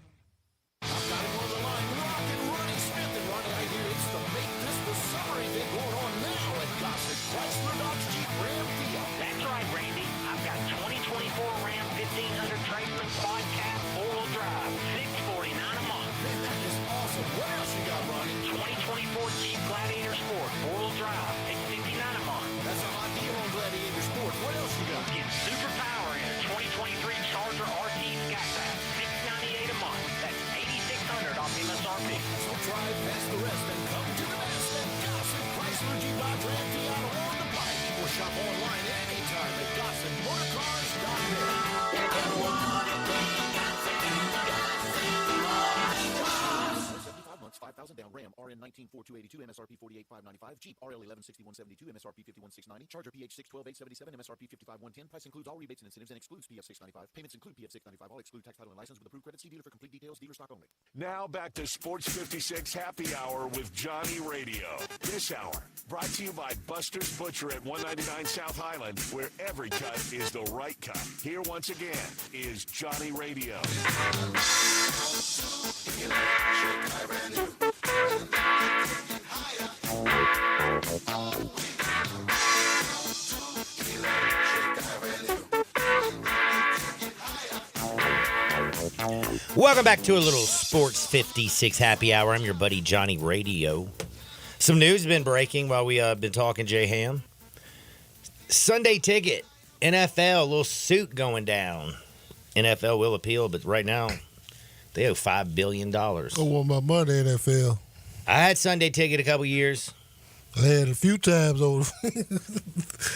I've got him on the line, rockin' Ronnie Smith. And Ronnie, I hear it's the Make This the Summer event going on now at Gossett Chrysler Dodge Jeep Ram Field. That's right, Randy. I've got 2024 Ram 1500 Tradesman Quad Cab 4-wheel drive, $649 a month. Man, that is awesome. What else you got, Ronnie? 2024 Jeep Gladiator Sport 4-wheel drive, $659 a month. That's a hot deal on Gladiator Sport. What else you got? Get super power in a 2023 Charger RT Skypack, $698 a month. That's $8,600 off MSRP. So drive past the rest and come to the best at Gossett Chrysler Jeep Dodge Ram Fiat on the bike. Or shop online anytime at GossettMotorCars.net. 75 months, 5,000 down. Ram RN 194282, MSRP 48,595. Jeep RL 116172, MSRP 51690. Charger PH 612877, MSRP 55110. Price includes all rebates and incentives and excludes PF 695. Payments include PF 695. All exclude tax title and license with approved credit. See dealer for complete details. Dealer stock only. Now back to Sports 56 Happy Hour with Johnny Radio. This hour brought to you by Buster's Butcher at 199 South Highland, where every cut is the right cut. Here once again is Johnny Radio. Welcome back to a little Sports 56 Happy Hour. I'm your buddy Johnny Radio. Some news has been breaking while we've been talking, Jay Ham. Sunday Ticket, NFL, a little suit going down. NFL will appeal, but right now They owe $5 billion. I want my money, NFL. I had Sunday ticket a couple years. I had it a few times over.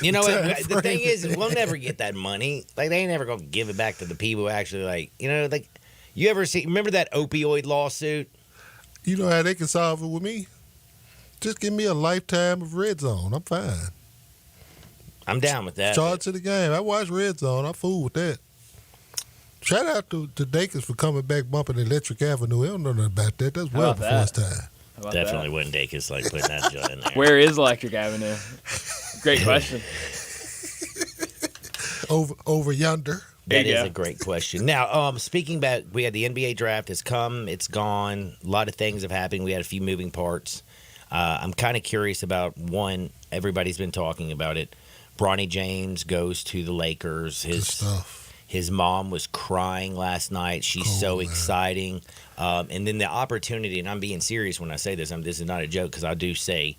You know what? The thing is, we'll never get that money. Like, they ain't never going to give it back to the people who actually, like, you know, like, you ever see, remember that opioid lawsuit? You know how they can solve it with me? Just give me a lifetime of Red Zone. I'm fine. I'm down with that. Charge to the game. I watch Red Zone. I fool with that. Shout out to Dakis for coming back bumping Electric Avenue. They don't know nothing about that. That's well before his time. Definitely wouldn't Dakis like putting that joint in there. Where is Electric Avenue? Great question. Over yonder. That is a great question. Now, speaking back, we had the NBA draft has come, it's gone. A lot of things have happened. We had a few moving parts. I'm kind of curious about one. Everybody's been talking about it. Bronny James goes to the Lakers. His mom was crying last night. She's so exciting. And then the opportunity, and I'm being serious when I say this. This is not a joke because I do say,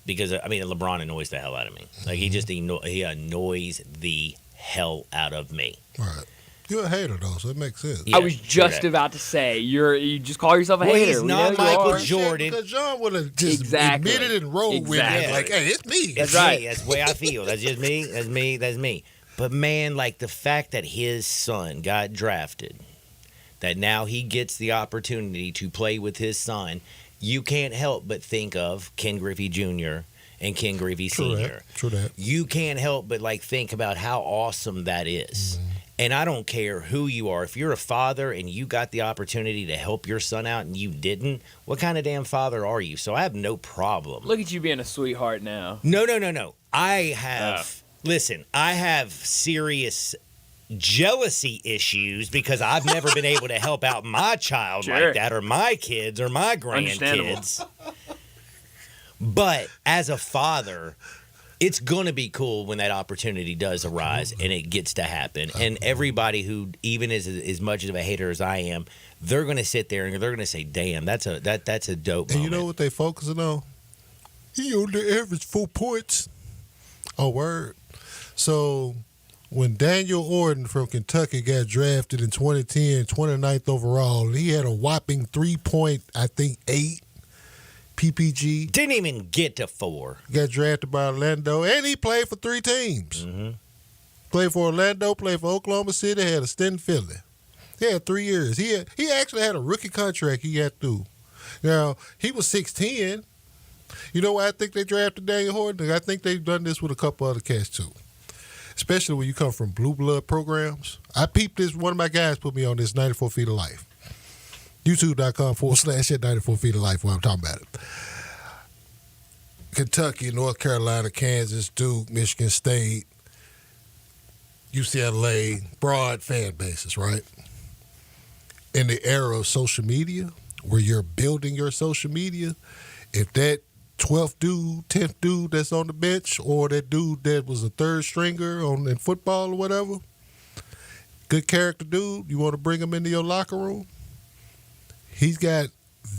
because, I mean, LeBron annoys the hell out of me. Like, he annoys the hell out of me. Right. You're a hater, though, so it makes sense. I was just about to say, you just call yourself a hater. He's not Michael Jordan. Because John would have just admitted and rolled with it. Like, hey, it's me. That's right. That's the way I feel. That's just me. That's me. But, man, like, the fact that his son got drafted, that now he gets the opportunity to play with his son, you can't help but think of Ken Griffey Jr. and Ken Griffey Sr. True that. You can't help but, like, think about how awesome that is. And I don't care who you are. If you're a father and you got the opportunity to help your son out and you didn't, what kind of damn father are you? So I have no problem. Look at you being a sweetheart now. No. I have... Listen, I have serious jealousy issues because I've never been able to help out my child like that, or my kids, or my grandkids. But as a father, it's going to be cool when that opportunity does arise and it gets to happen. And everybody who even is as much of a hater as I am, they're going to sit there and they're going to say, damn, that's a dope moment. And you know what they focusing on? He only averaged 4 points. Oh, word. So when Daniel Orton from Kentucky got drafted in 2010, 29th overall, he had a whopping 3-point, I think, 8 PPG. Didn't even get to 4. Got drafted by Orlando, and he played for 3 teams. Mm-hmm. Played for Orlando, played for Oklahoma City, had a stint in Philly. He had 3 years. He actually had a rookie contract he had to. Now, he was 6'10". You know why I think they drafted Daniel Orton? I think they've done this with a couple other cats, too. Especially when you come from blue blood programs. I peeped this. One of my guys put me on this 94 Feet of Life. YouTube.com/94 Feet of Life while I'm talking about it. Kentucky, North Carolina, Kansas, Duke, Michigan State, UCLA, broad fan bases, right? In the era of social media, where you're building your social media, if that 12th dude, 10th dude that's on the bench, or that dude that was a third stringer in football or whatever, good character dude, you want to bring him into your locker room, he's got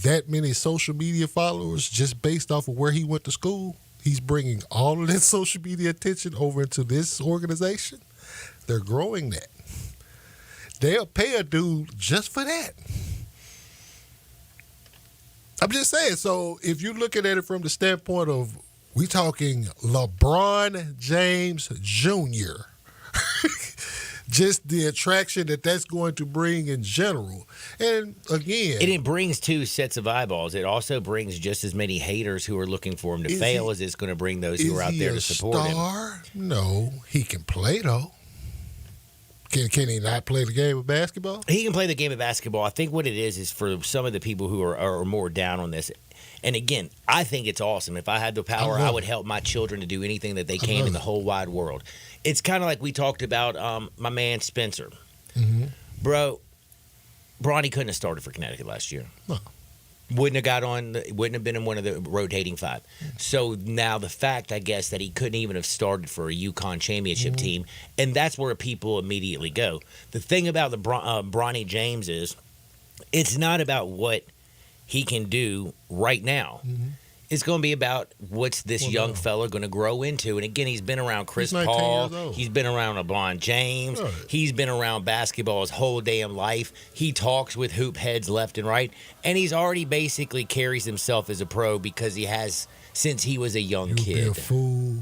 that many social media followers just based off of where he went to school. He's bringing all of that social media attention over into this organization. They're growing that. They'll pay a dude just for that. I'm just saying, so if you're looking at it from the standpoint of, we talking LeBron James Jr., just the attraction that's going to bring in general. And again, it brings 2 sets of eyeballs. It also brings just as many haters who are looking for him to fail as it's going to bring those who are out there to support him. No, he can play, though. Can he not play the game of basketball? He can play the game of basketball. I think what it is for some of the people who are more down on this. And again, I think it's awesome. If I had the power, I would help my children to do anything that they can in the whole wide world. It's kind of like we talked about my man Spencer. Mm-hmm. Bro, Bronny couldn't have started for Connecticut last year. No. Wouldn't have been in one of the rotating 5. So now the fact, I guess, that he couldn't even have started for a UConn championship team, and that's where people immediately go. The thing about the Bronny James is, it's not about what he can do right now. It's going to be about what's this young fella going to grow into. And again, he's been around Chris Paul. He's been around LeBron James. Right. He's been around basketball his whole damn life. He talks with hoop heads left and right. And he's already basically carries himself as a pro because he has since he was a young kid. You'd be a fool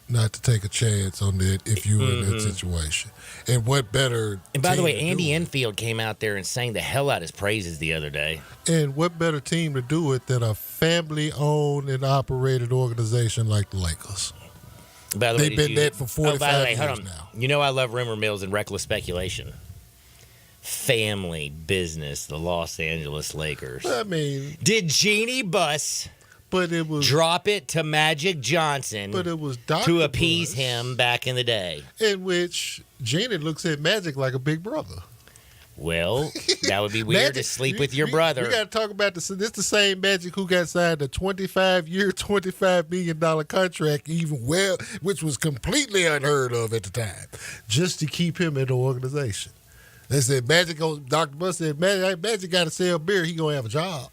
not to take a chance on that if you were in that situation. And what better And by the way, Andy Enfield came out there and sang the hell out his praises the other day. And what better team to do it than a family-owned and operated organization like the Lakers? By the way, they've been that for 45 years hold on. now. You know I love rumor mills and reckless speculation. Family business, the Los Angeles Lakers. I mean, did Jeannie Buss drop it to Magic Johnson to appease him back in the day? In which Jeannie looks at Magic like a big brother. Well, that would be weird to sleep with your brother. We got to talk about this. This the same Magic who got signed a 25-year, $25 million contract, which was completely unheard of at the time, just to keep him in the organization. They said Magic, Dr. Buss said, Magic got to sell beer. He going to have a job.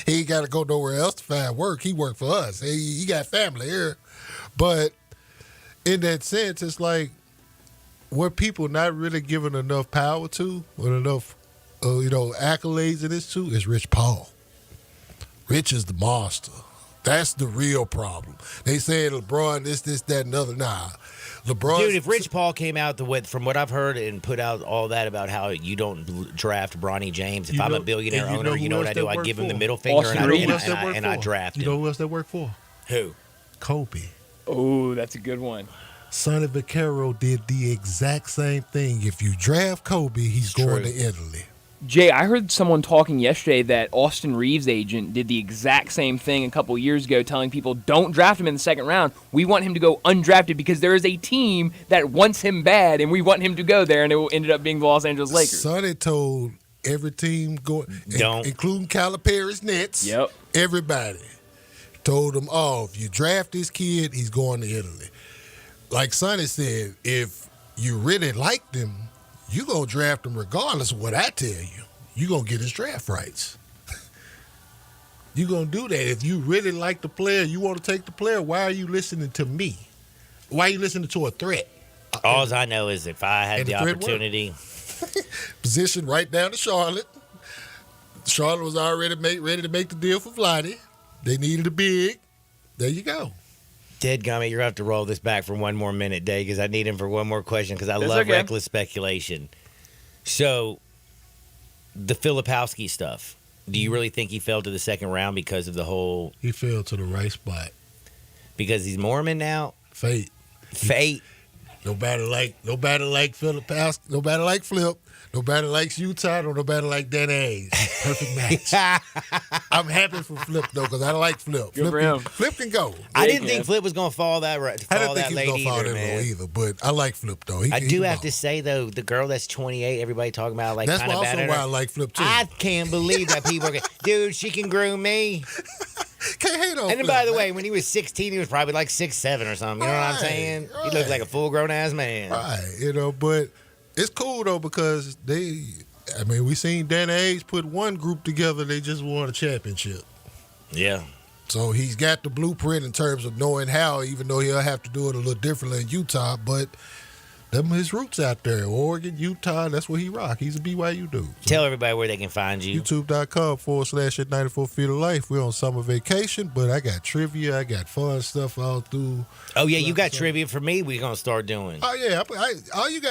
He ain't got to go nowhere else to find work. He worked for us. He got family here. But in that sense, it's like what people not really giving enough power to or enough accolades in this to is Rich Paul. Rich is the monster. That's the real problem. They say LeBron, this, that, and other. Nah. LeBron. Dude, if Rich Paul came out from what I've heard and put out all that about how you don't draft Bronny James, if I'm a billionaire owner, you know what I do? I give him the middle finger and I draft him. You know who else that worked for? Who? Kobe. Oh, that's a good one. Sonny Vaccaro did the exact same thing. If you draft Kobe, he's going to Italy. Jay, I heard someone talking yesterday that Austin Reeves' agent did the exact same thing a couple years ago, telling people, don't draft him in the second round. We want him to go undrafted because there is a team that wants him bad, and we want him to go there, and it ended up being the Los Angeles Lakers. Sonny told every team, including Calipari's Nets, everybody, told them, if you draft this kid, he's going to Italy. Like Sonny said, if you really liked him, you're going to draft him regardless of what I tell you. You're going to get his draft rights. You're going to do that. If you really like the player, you want to take the player, why are you listening to me? Why are you listening to a threat? All I know is if I had the opportunity. Position right down to Charlotte. Charlotte was already ready to make the deal for Vladdy. They needed a big. There you go. Dadgummit, you're going to have to roll this back for one more minute, Dave, because I need him for one more question because I love reckless speculation. So, the Filipowski stuff, do you really think he fell to the second round because of the whole... He fell to the right spot. Because he's Mormon now? Fate. Nobody like Filipowski. Nobody like Flip. Nobody likes Utah, or nobody like Dan Hayes. Perfect match. I'm happy for Flip, though, because I like Flip. Flip can go. I didn't think Flip was going to fall that right. I didn't think he was going to fall that low either, but I like Flip, though. I do have to say, though, the girl that's 28, everybody talking about, like, that's kind of bad. That's also why I like Flip, too. I can't believe that people are dude, she can groom me. Can't hate on And then, by the way, when he was 16, he was probably like 6'7" or something. You know what I'm saying? He looked like a full-grown-ass man. Right, but... It's cool, though, because we seen Dan Hayes put one group together. They just won a championship. Yeah. So he's got the blueprint in terms of knowing how, even though he'll have to do it a little differently in Utah. But them his roots out there. Oregon, Utah, that's where he rock. He's a BYU dude. So tell everybody where they can find you. YouTube.com/94 Feet of Life. We're on summer vacation, but I got trivia. I got fun stuff all through. Oh, yeah, you got trivia for me we're going to start doing. Oh, yeah.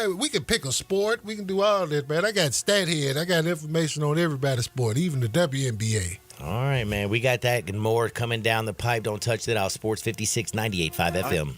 We can pick a sport. We can do all that, man. I got StatHead. I got information on everybody's sport, even the WNBA. All right, man. We got that and more coming down the pipe. Don't touch that out. Sports 56, 98.5 FM.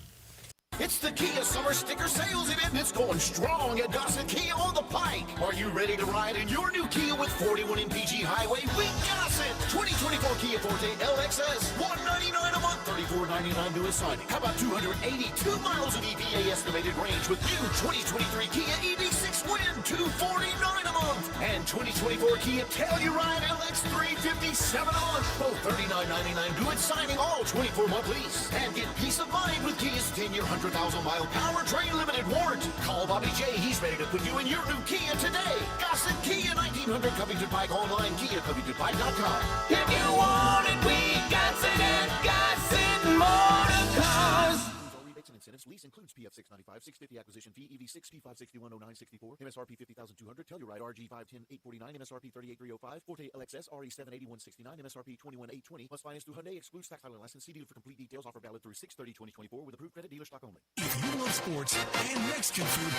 It's the Kia Summer Sticker Sales Event. It's going strong at Gossett Kia on the Pike. Are you ready to ride in your new Kia with 41 MPG Highway? We Gossett! 2024 Kia Forte LXS, $199 a month, $34.99 due at signing. How about 282 miles of EPA estimated range with new 2023 Kia EV6 Win, $249 a month. And 2024 Kia Telluride LX 357 a month, both $39.99 due at signing, all 24-month lease. And get peace of mind with Kia's 10-year 100,000-mile powertrain limited warranty. Call Bobby J. He's ready to put you in your new Kia today. Gossett Kia, 1900 Covington Pike, online, KiaCovingtonPike.com. If you want it, we Gossett Motor Cars. Rebates and incentives. Lease includes PF 695, 650 acquisition fee, EV6, P5610964, MSRP 50200, Telluride RG 510 849, MSRP 38305, Forte LXS RE 78169, MSRP 21820. Plus finance through Hyundai. Excludes tax title and license. See dealer for complete details. Offer valid through 6/30/2024 with approved credit dealer stock only. If you love sports and Mexican food,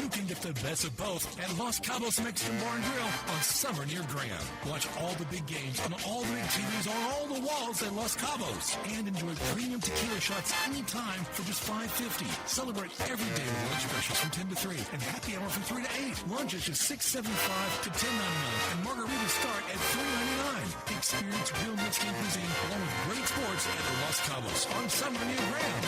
you can get the best of both at Los Cabos Mexican Bar and Grill on Summer near Graham. Watch all the big games on all the big TVs on all the walls at Los Cabos. And enjoy premium tequila shots anytime for just $5.50. Celebrate every day with lunch specials from 10 to 3 and happy hour from 3 to 8. Lunch is just $6.75 to $10.99 and margaritas start at $3.99. Experience real Mexican cuisine along with great sports at Los Cabos on Summer near Graham.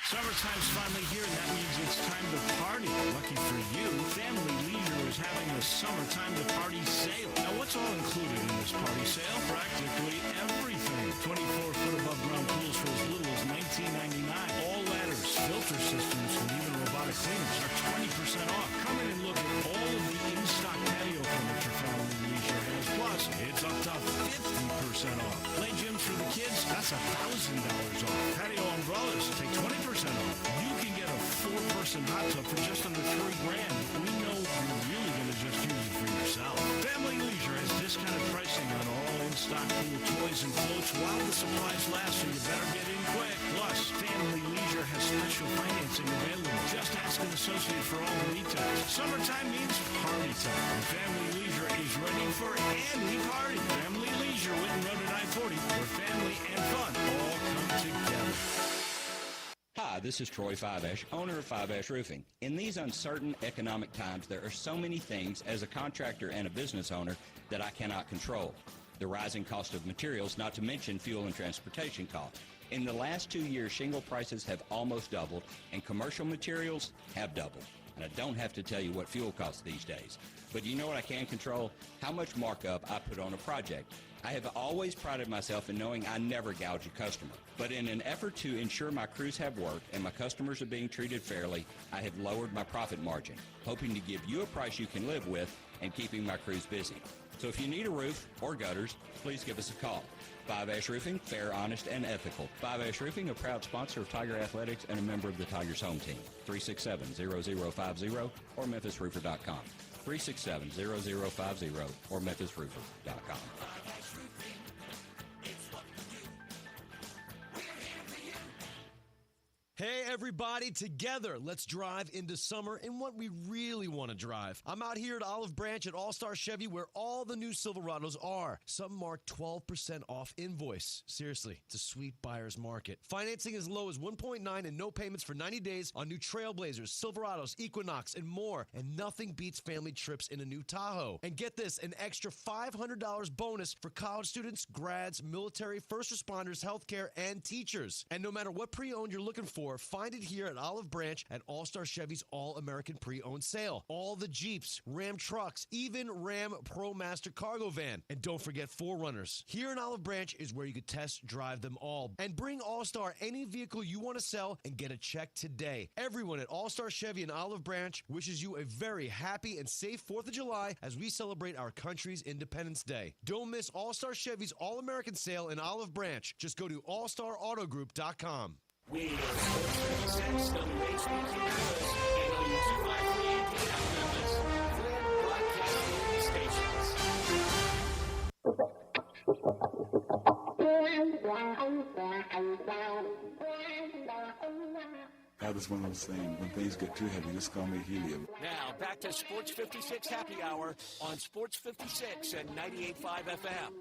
Summertime's finally here, and that means it's time to party. Lucky for you, Family Leisure is having a summertime to party sale. Now, what's all included in this party sale? Practically everything. 24-foot above ground pools for as little as $19.99. All ladders, filter systems, and even robotic cleaners are 20% off. Come in and look at all of the in-stock patio furniture Family Leisure has. Plus, it's up to 50% off. Play gyms for the kids, that's $1,000 off. Patio umbrellas, take 20% off. You can get a 4-person hot tub for just under $3,000. We know you're really going to just use it for yourself. Family Leisure has discounted pricing on all in-stock pool toys and floats while the supplies last, so you better get in quick. Plus, Family Leisure has special financing available. Just ask an associate for all the details. Summertime means party time, and Family Leisure is ready for any party. Family Leisure, Whitten Road at I-40, where family and fun all come together. Hi, this is Troy Fiveash, owner of Fiveash Roofing. In these uncertain economic times, there are so many things as a contractor and a business owner that I cannot control. The rising cost of materials, not to mention fuel and transportation costs. In the last 2 years, shingle prices have almost doubled, and commercial materials have doubled. And I don't have to tell you what fuel costs these days. But you know what I can control? How much markup I put on a project. I have always prided myself in knowing I never gouge a customer. But in an effort to ensure my crews have work and my customers are being treated fairly, I have lowered my profit margin, hoping to give you a price you can live with and keeping my crews busy. So if you need a roof or gutters, please give us a call. Fiveash Roofing, fair, honest, and ethical. Fiveash Roofing, a proud sponsor of Tiger Athletics and a member of the Tigers home team. 367-0050 or MemphisRoofer.com. 367-0050 or MemphisRoofer.com. Hey everybody, together, let's drive into summer in what we really want to drive. I'm out here at Olive Branch at All-Star Chevy where all the new Silverados are. Some marked 12% off invoice. Seriously, it's a sweet buyer's market. Financing as low as 1.9 and no payments for 90 days on new Trailblazers, Silverados, Equinox, and more. And nothing beats family trips in a new Tahoe. And get this, an extra $500 bonus for college students, grads, military, first responders, healthcare, and teachers. And no matter what pre-owned you're looking for, find it here at Olive Branch at All-Star Chevy's All-American Pre-Owned Sale. All the Jeeps, Ram trucks, even Ram ProMaster cargo van. And don't forget 4Runners. Here in Olive Branch is where you could test drive them all. And bring All-Star any vehicle you want to sell and get a check today. Everyone at All-Star Chevy in Olive Branch wishes you a very happy and safe 4th of July as we celebrate our country's Independence Day. Don't miss All-Star Chevy's All-American Sale in Olive Branch. Just go to allstarautogroup.com. We are Sports 56 WHBQ Memphis and OU253 Memphis. Four broadcasting stations. I just want to say, when things get too heavy, just call me helium. Now, back to Sports 56 Happy Hour on Sports 56 and 98.5 FM.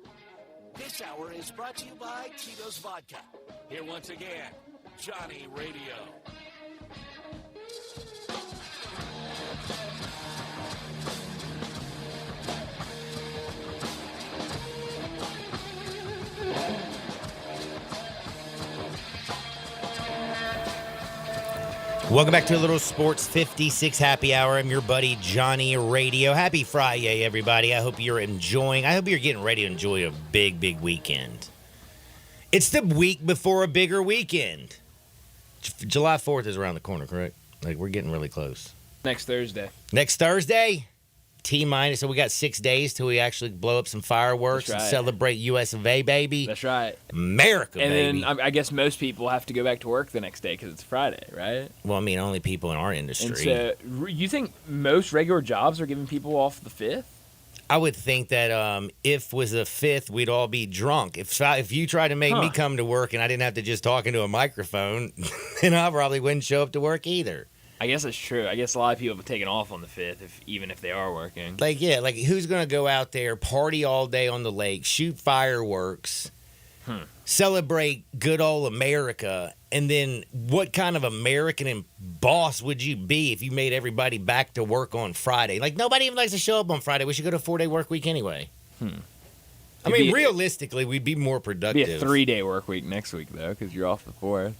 This hour is brought to you by Tito's Vodka. Here once again, Johnny Radio. Welcome back to a little Sports 56 Happy Hour. I'm your buddy Johnny Radio. Happy Friday, everybody. I hope you're enjoying. I hope you're getting ready to enjoy a big, big weekend. It's the week before a bigger weekend. July 4th is around the corner, correct? Like, we're getting really close. Next Thursday. Next Thursday? T-minus, so we got 6 days till we actually blow up some fireworks and celebrate U.S. of A, baby. That's right. America, and baby. then I guess most people have to go back to work the next day because it's Friday, right? Well, I mean, only people in our industry. And so, you think most regular jobs are giving people off the 5th? I would think that if was the 5th, we'd all be drunk. If you tried to make me come to work and I didn't have to just talk into a microphone, then I probably wouldn't show up to work either. I guess that's true. I guess a lot of people have taken off on the 5th, even if they are working. Like, yeah, like who's going to go out there, party all day on the lake, shoot fireworks, celebrate good old America, and then what kind of American and boss would you be if you made everybody back to work on Friday? Like, nobody even likes to show up on Friday. We should go to a 4-day work week anyway. I mean, realistically, we'd be more productive. It'd be a 3-day work week next week, though, because you're off the 4th.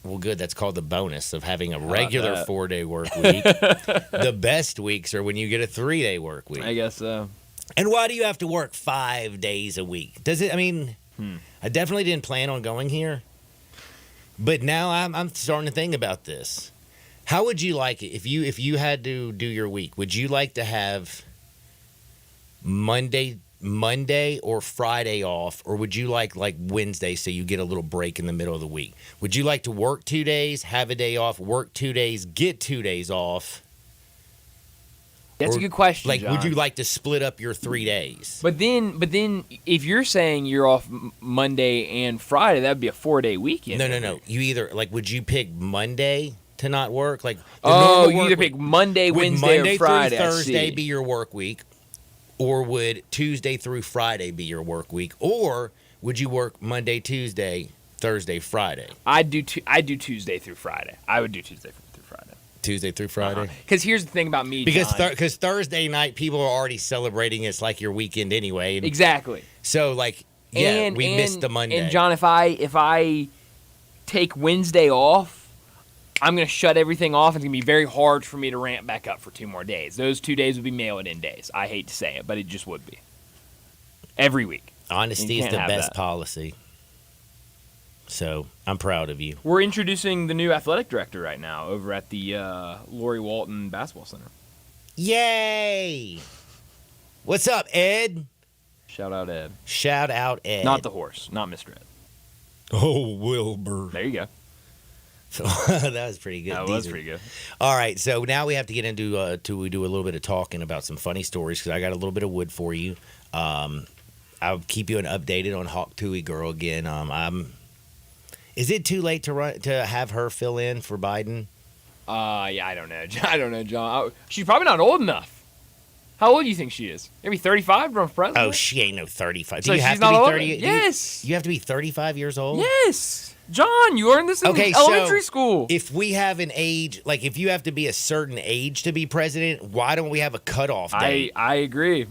Well, good. That's called the bonus of having a regular 4-day work week. The best weeks are when you get a 3-day work week. I guess so. And why do you have to work 5 days a week? Does it? I mean, I definitely didn't plan on going here, but now I'm starting to think about this. How would you like it if you had to do your week? Would you like to have Monday or Friday off, or would you like Wednesday so you get a little break in the middle of the week? Would you like to work 2 days, have a day off, work 2 days, get 2 days off? That's a good question, Like, John. would you like to split up your 3 days? But then, if you're saying you're off Monday and Friday, that would be a 4-day weekend. No. You either would you pick Monday to not work? Like, you either pick Monday, Wednesday, Monday or Friday. through I Thursday see. be your work week, or would Tuesday through Friday be your work week, or would you work Monday, Tuesday, Thursday, Friday? I'd do Tuesday through Friday. I would do Tuesday through Friday. Tuesday through Friday. Because here's the thing about me, Because John. because Thursday night people are already celebrating it's like your weekend anyway. And Exactly. So we missed the Monday. And John, if I take Wednesday off, I'm gonna shut everything off. It's gonna be very hard for me to ramp back up for 2 more days. Those 2 days would be mail-it-in days. I hate to say it, but it just would be. Every week. Honesty You is can't the have best that. policy. So I'm proud of you. We're introducing the new athletic director right now over at the Lori Walton Basketball Center. Yay! What's up, Ed? Shout out Ed. Shout out Ed. Not the horse, not Mr. Ed. Oh, Wilbur. There you go. So that was pretty good. That was pretty good. All right, so now we have to get into we do a little bit of talking about some funny stories because I got a little bit of wood for you. I'll keep you updated on Hawk Tuohy Girl again. Is it too late to have her fill in for Biden? Yeah, I don't know. I don't know, John. She's probably not old enough. How old do you think she is? Maybe 35 to run for president? Oh, she ain't no 35. So Do you have she's to not be old? 30? Yes. You have to be 35 years old? Yes. John, you learned this in elementary school. If we have an age, like if you have to be a certain age to be president, why don't we have a cutoff date? I agree.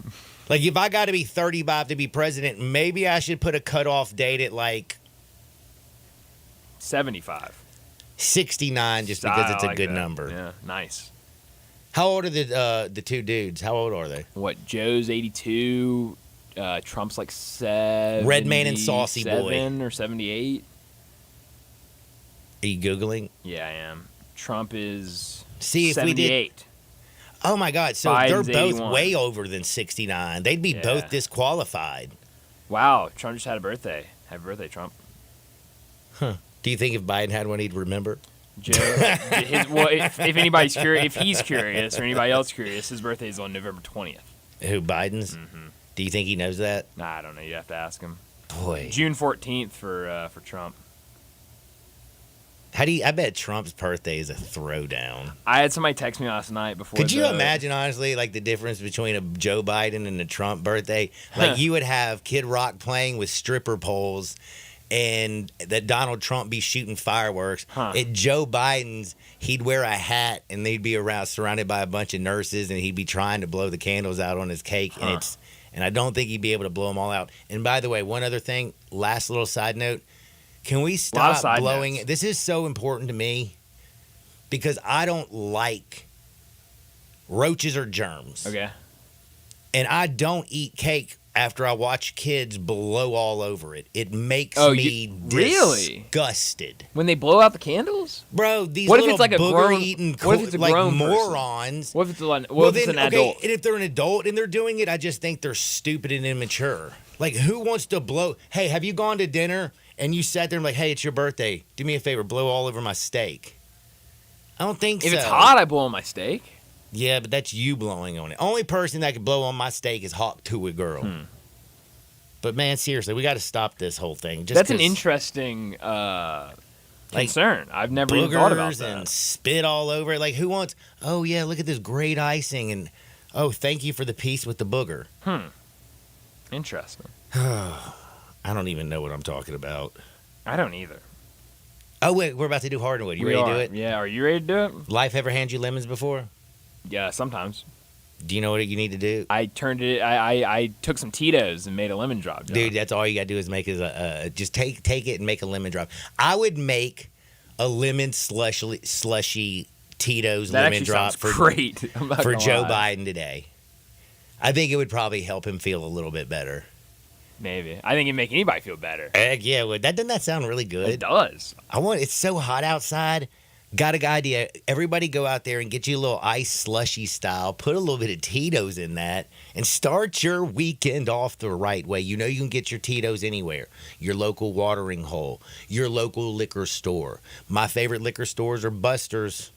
Like if I got to be 35 to be president, maybe I should put a cutoff date at like 75. 69 just because it's a like good that. number. Yeah, nice. How old are the two dudes? How old are they? What, Joe's 82, Trump's like 7. Red Man and Saucy Boy. Or 78. Are you Googling? Yeah, I am. Trump is See, if 78. we did. Oh my God! So Biden's they're both 81. way over than 69. They'd be Yeah. both disqualified. Wow, Trump just had a birthday. Happy birthday, Trump. Huh? Do you think if Biden had one, he'd remember? Joe, if anybody's curious, if he's curious or anybody else curious, his birthday is on November 20th. Who, Biden's? Mm-hmm. Do you think he knows that? Nah, I don't know. You have to ask him. Boy, June 14th for Trump. I bet Trump's birthday is a throwdown. I had somebody text me last night before. Could you imagine, honestly, like the difference between a Joe Biden and a Trump birthday? Like you would have Kid Rock playing with stripper poles, and that Donald Trump be shooting fireworks. At Joe Biden's, he'd wear a hat and they'd be surrounded by a bunch of nurses, and he'd be trying to blow the candles out on his cake, and I don't think he'd be able to blow them all out. And by the way, one other thing, last little side note. Can we stop blowing it? This is so important to me because I don't like roaches or germs. Okay. And I don't eat cake after I watch kids blow all over it. It makes me really disgusted. When they blow out the candles? Bro, these what if little it's like a grown, eating what if it's a like grown morons. Person? What if it's, Well, an adult? And if they're an adult and they're doing it, I just think they're stupid and immature. Like, who wants to blow? Hey, have you gone to dinner and you sat there and like, hey, it's your birthday. Do me a favor, blow all over my steak. I don't think so. If it's hot, I blow on my steak. Yeah, but that's you blowing on it. Only person that could blow on my steak is Hawk to a girl. But man, seriously, we got to stop this whole thing. That's an interesting concern. I've never even thought about that. And spit all over it. Like, who wants? Oh yeah, look at this great icing, and oh, thank you for the piece with the booger. Interesting. I don't even know what I'm talking about. I don't either. Oh wait, we're about to do Hardwood. You ready to do it? Yeah, are you ready to do it? Life ever hand you lemons before? Yeah, sometimes. Do you know what you need to do? I took some Tito's and made a lemon drop. John. Dude, that's all you gotta do is make just take it and make a lemon drop. I would make a lemon slushy Tito's that lemon drop for Joe Biden today. I think it would probably help him feel a little bit better. Maybe. I think it'd make anybody feel better. Heck yeah, doesn't that sound really good? It does. It's so hot outside. Got a good idea. Everybody go out there and get you a little ice slushy style. Put a little bit of Tito's in that and start your weekend off the right way. You know you can get your Tito's anywhere. Your local watering hole, your local liquor store. My favorite liquor stores are Buster's.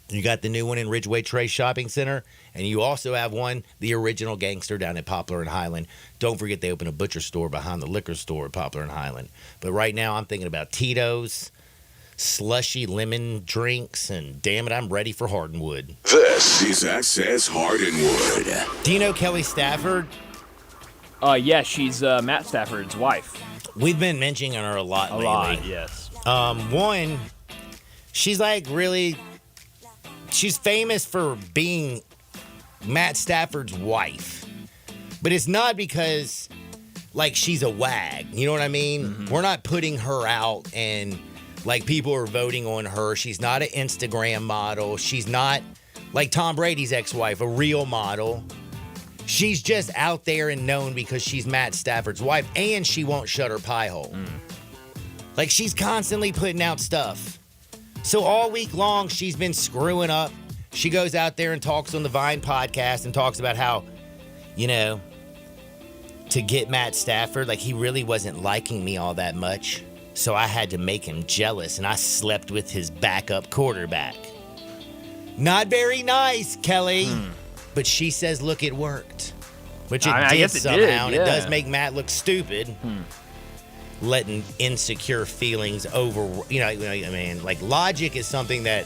You got the new one in Ridgeway Trace Shopping Center, and you also have one, the original Gangster, down at Poplar and Highland. Don't forget they open a butcher store behind the liquor store at Poplar and Highland. But right now I'm thinking about Tito's, slushy lemon drinks, and damn it, I'm ready for Hardwood. This is Access Hardwood. Do you know Kelly Stafford? Yeah, she's Matt Stafford's wife. We've been mentioning her a lot lately. A lot, yes. One, she's like really... She's famous for being Matt Stafford's wife. But it's not because, like, she's a wag. You know what I mean? Mm-hmm. We're not putting her out and, like, people are voting on her. She's not an Instagram model. She's not, like Tom Brady's ex-wife, a real model. She's just out there and known because she's Matt Stafford's wife, and she won't shut her pie hole. Like, she's constantly putting out stuff. So all week long, she's been screwing up. She goes out there and talks on the Vine podcast and talks about how, you know, to get Matt Stafford, like, he really wasn't liking me all that much. So I had to make him jealous, and I slept with his backup quarterback. Not very nice, Kelly. But she says, look, it worked. Which it did somehow, and it does make Matt look stupid. Letting insecure feelings over, I mean, like, logic is something that,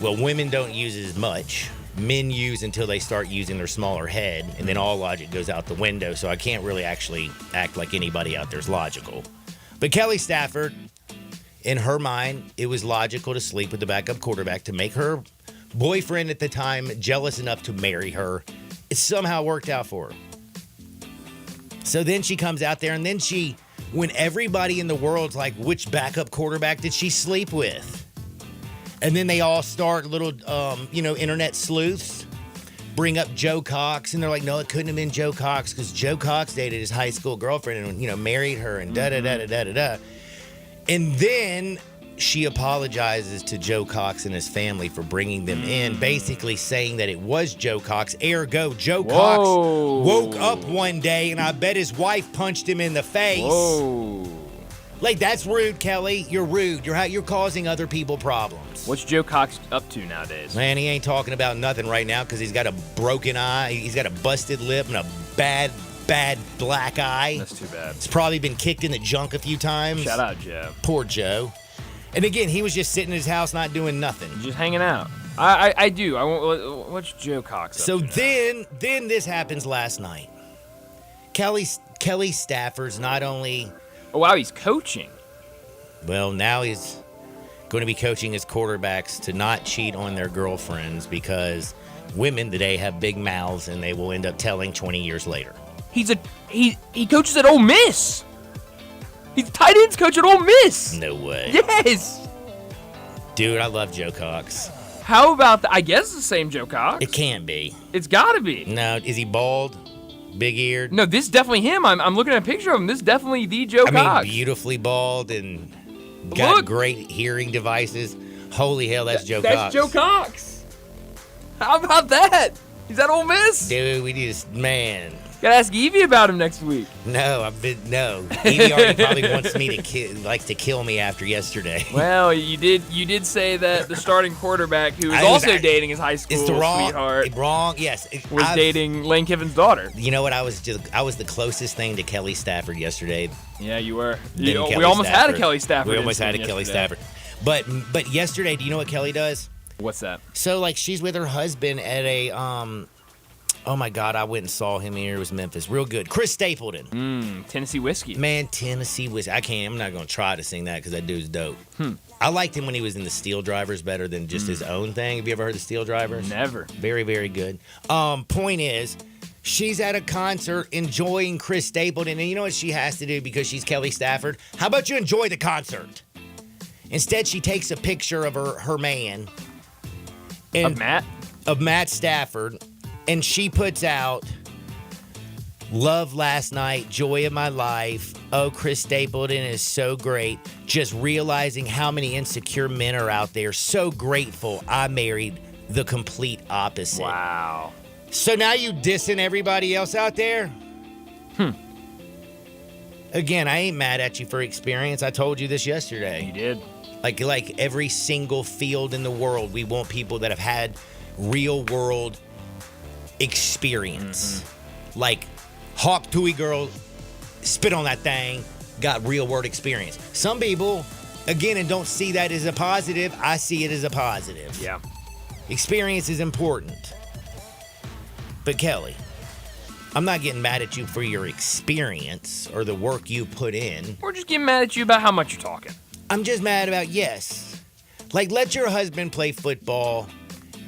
well, women don't use as much. Men use until they start using their smaller head, and then all logic goes out the window, so I can't really actually act like anybody out there is logical. But Kelly Stafford, in her mind, it was logical to sleep with the backup quarterback to make her boyfriend at the time jealous enough to marry her. It somehow worked out for her. So then she comes out there, and then when everybody in the world's like, which backup quarterback did she sleep with? And then they all start little, internet sleuths, bring up Joe Cox, and they're like, no, it couldn't have been Joe Cox because Joe Cox dated his high school girlfriend and, married her and da-da-da-da-da-da-da. And then she apologizes to Joe Cox and his family for bringing them in, basically saying that it was Joe Cox. Ergo, Joe Cox woke up one day, and I bet his wife punched him in the face. Whoa. Like, that's rude, Kelly. You're rude. You're causing other people problems. What's Joe Cox up to nowadays? Man, he ain't talking about nothing right now because he's got a broken eye. He's got a busted lip and a bad black eye. That's too bad. It's probably been kicked in the junk a few times. Shout out, Joe. Poor Joe. And again, he was just sitting in his house not doing nothing. Just hanging out. I do. What's Joe Cox up So to then this happens last night. Kelly Stafford's not only... Oh, wow, he's coaching. Well, now he's going to be coaching his quarterbacks to not cheat on their girlfriends because women today have big mouths and they will end up telling 20 years later. He coaches at Ole Miss. He's tight ends coach at Ole Miss. No way. Yes. Dude, I love Joe Cox. How about I guess it's the same Joe Cox. It can't be. It's got to be. No, is he bald? big-eared. No, this is definitely him. I'm looking at a picture of him. This is definitely the Joe I Cox. mean, beautifully bald and got great hearing devices. Holy hell, that's Joe Cox. That's Joe Cox. How about that? He's at Ole Miss. Dude, we need to, man. Gotta ask Evie about him next week. No. Evie already probably wants me to likes to kill me after yesterday. Well, you did say that the starting quarterback, who is also dating his high school sweetheart, yes, was dating Lane Kiffin's daughter. You know what? I was the closest thing to Kelly Stafford yesterday. Yeah, you were. We almost had a Kelly Stafford. We almost had a Kelly Stafford. But yesterday, do you know what Kelly does? What's that? So like she's with her husband at a oh my God, I went and saw him here. It was Memphis. Real good. Chris Stapleton. Tennessee Whiskey. Man, Tennessee Whiskey. I'm not going to try to sing that because that dude's dope. I liked him when he was in the Steel Drivers better than just his own thing. Have you ever heard of Steel Drivers? Never. Very, very good. Point is, she's at a concert enjoying Chris Stapleton. And you know what she has to do because she's Kelly Stafford? How about you enjoy the concert? Instead, she takes a picture of her man. Of Matt? Of Matt Stafford. And she puts out, love last night, joy of my life. Oh, Chris Stapleton is so great. Just realizing how many insecure men are out there. So grateful I married the complete opposite. Wow. So now you dissing everybody else out there? Again, I ain't mad at you for experience. I told you this yesterday. You did. Like every single field in the world, we want people that have had real world experience. Like Hawk Tui girl, spit on that thing, got real world experience. Some people, again, and don't see that as a positive. I see it as a positive. Yeah. Experience is important. But Kelly, I'm not getting mad at you for your experience or the work you put in. We're just getting mad at you about how much you're talking. I'm just mad about, like let your husband play football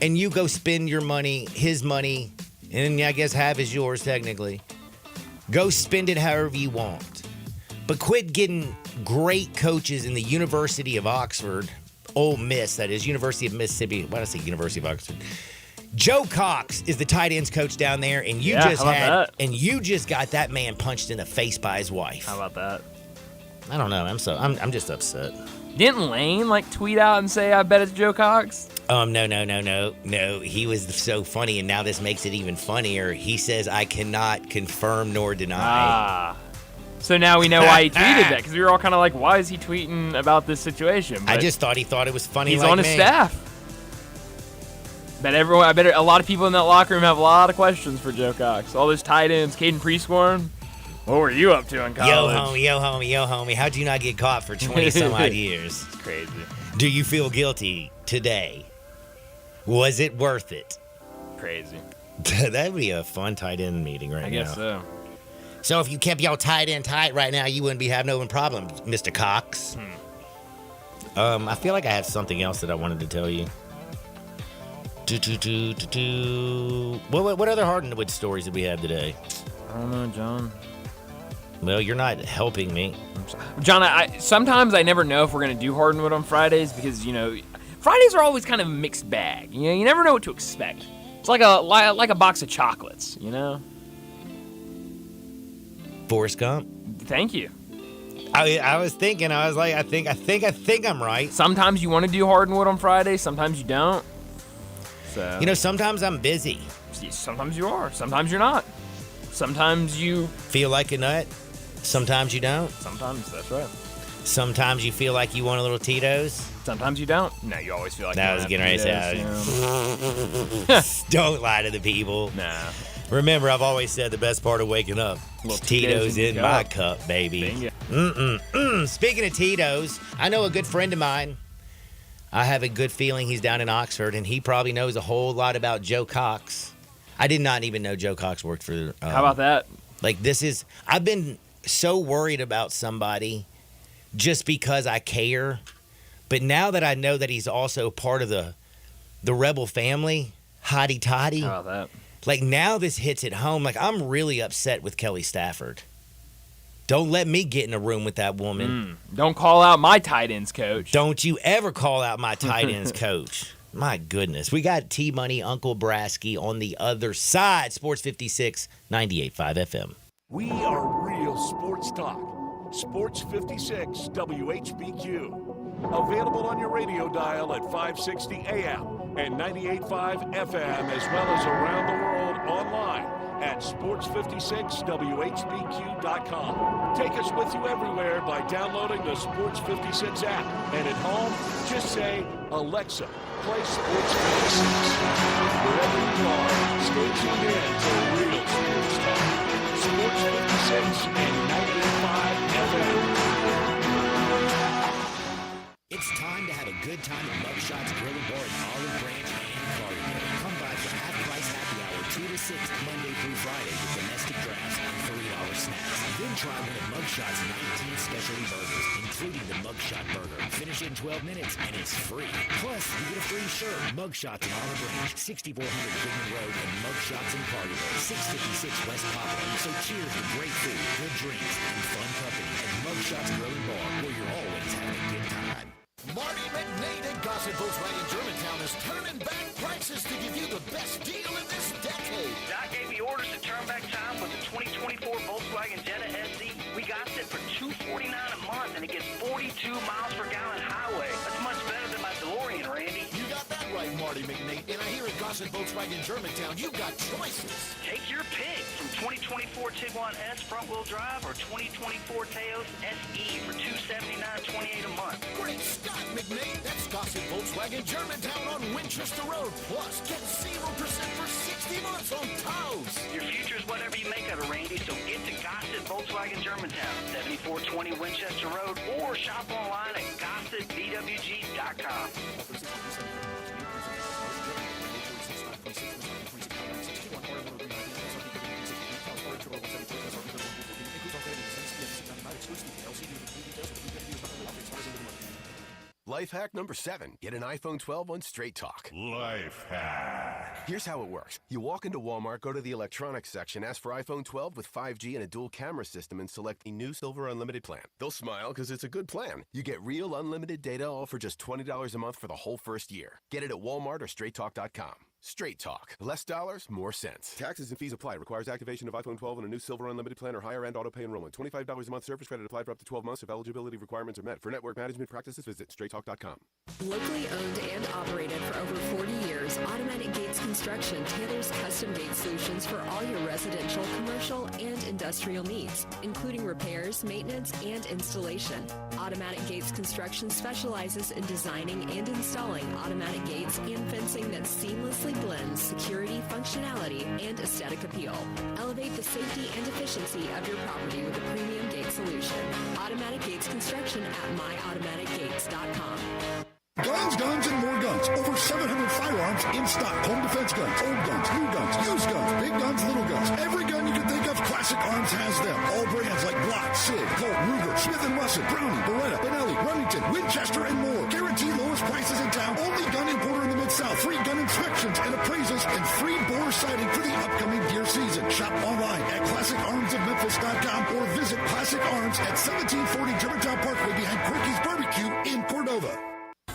and you go spend your money, his money, and I guess half is yours technically. Go spend it however you want. But quit getting great coaches in the University of Oxford, Ole Miss, that is, University of Mississippi. Why did I say University of Oxford? Joe Cox is the tight ends coach down there, and you just got that man punched in the face by his wife. How about that? I don't know. I'm just upset. Didn't Lane tweet out and say, I bet it's Joe Cox? No. He was so funny, and now this makes it even funnier. He says, I cannot confirm nor deny. So now we know why he tweeted that, because we were all kind of like, why is he tweeting about this situation? But I just thought he thought it was funny. He's like on his me. staff. I bet a lot of people in that locker room have a lot of questions for Joe Cox. All those tight ends, Caden Prescorn. What were you up to in college? Yo, homie. How'd you not get caught for 20-some-odd years? It's crazy. Do you feel guilty today? Was it worth it? Crazy. That'd be a fun tight end meeting right now. I guess so. So if you kept your tight end tight right now, you wouldn't be having no problem, Mr. Cox. I feel like I have something else that I wanted to tell you. What other Hardwood stories did we have today? I don't know, John. Well, you're not helping me. John, sometimes I never know if we're going to do Hardwood on Fridays because, Fridays are always kind of a mixed bag. You never know what to expect. It's like a box of chocolates, Forrest Gump? Thank you. I was thinking, I was like, I think I'm right. Sometimes you want to do Hardwood on Fridays, sometimes you don't. So sometimes I'm busy. Sometimes you are. Sometimes you're not. Sometimes you feel like a nut. Sometimes you don't. Sometimes, that's right. Sometimes you feel like you want a little Tito's. Sometimes you don't. No, you always feel like I was getting ready to say. Don't lie to the people. Nah. Remember, I've always said the best part of waking up is Tito's in my cup, baby. Speaking of Tito's, I know a good friend of mine. I have a good feeling he's down in Oxford, and he probably knows a whole lot about Joe Cox. I did not even know Joe Cox worked for... How about that? I've been so worried about somebody just because I care. But now that I know that he's also part of the Rebel family, hotty toddy. How about that? Now this hits it home. I'm really upset with Kelly Stafford. Don't let me get in a room with that woman. Don't call out my tight ends coach. Don't you ever call out my tight ends coach. My goodness. We got T-Money, Uncle Brasky on the other side. Sports 56, 98.5 FM. We are real sports talk. Sports 56 WHBQ. Available on your radio dial at 560 AM and 98.5 FM, as well as around the world online at sports56whbq.com. Take us with you everywhere by downloading the Sports 56 app. And at home, just say, Alexa, play Sports 56. Wherever you are, stay tuned in to real sports talk. Sports 56 and 98.5 FM. It's time to have a good time at Mugshots Grill and Bar in Olive Branch and Carterville. Come by for half-price happy hour 2 to 6 Monday through Friday with domestic drafts and $3 snacks. Then try one of Mugshots 19 specialty burgers, including the Mugshot Burger. Finish in 12 minutes and it's free. Plus, you get a free shirt. Mugshots in Olive Branch, 6400 Goodman Road, and Mugshots in Carterville, 656 West Poplar. So cheers to great food, good drinks, and fun company at Mugshots Grill and Bar, where you're always having a good time. Marty McNade at Gossett Volkswagen Germantown is turning back prices to give you the best deal in this decade. Doc gave me orders to turn back time with the 2024 Volkswagen Jetta SE. We got it for $249 a month, and it gets 42 miles per gallon highway. That's much better than my DeLorean, Randy. You got that right, Marty McNade. And I hear at Gossett Volkswagen Germantown, you got choices. Take your pick from 2024 Tiguan S front-wheel drive or 2024 Teos SE for $279.28 a month. Great Scott, McNade. That's Gossett Volkswagen Germantown on Winchester Road. Plus, get 0% for 60 months on Taos. Your future is whatever you make of it, Randy, so get to Gossett Volkswagen Germantown, 7420 Winchester Road, or shop online at GossettVWG.com. Life hack number 7. Get an iPhone 12 on Straight Talk. Life hack. Here's how it works. You walk into Walmart, go to the electronics section, ask for iPhone 12 with 5G and a dual camera system, and select the new Silver Unlimited plan. They'll smile because it's a good plan. You get real unlimited data, all for just $20 a month for the whole first year. Get it at Walmart or StraightTalk.com. Straight Talk. Less dollars, more sense. Taxes and fees apply. Requires activation of iPhone 12 and a new Silver Unlimited plan or higher end auto pay enrollment. $25 a month service credit applied for up to 12 months if eligibility requirements are met. For network management practices, visit StraightTalk.com. Locally owned and operated for over 40 years, Automatic Gates Construction tailors custom gate solutions for all your residential, commercial, and industrial needs, including repairs, maintenance, and installation. Automatic Gates Construction specializes in designing and installing automatic gates and fencing that seamlessly blends security, functionality, and aesthetic appeal. Elevate the safety and efficiency of your property with a premium gate solution. Automatic Gates Construction at myautomaticgates.com. Guns, guns, and more guns. Over 700 firearms in stock. Home defense guns, old guns, new guns, used guns, big guns, little guns. Every gun you can think of, Classic Arms has them. All brands like Glock, Sig, Colt, Ruger, Smith & Wesson, Browning, Beretta, Benelli, Remington, Winchester, and more. Guaranteed lowest prices in town. Only gun importer in the Mid-South. Free gun inspections and appraisals and free bore sighting for the upcoming deer season. Shop online at ClassicArmsOfMemphis.com or visit Classic Arms at 1740 Germantown Parkway behind Quicky's Barbecue in Cordova.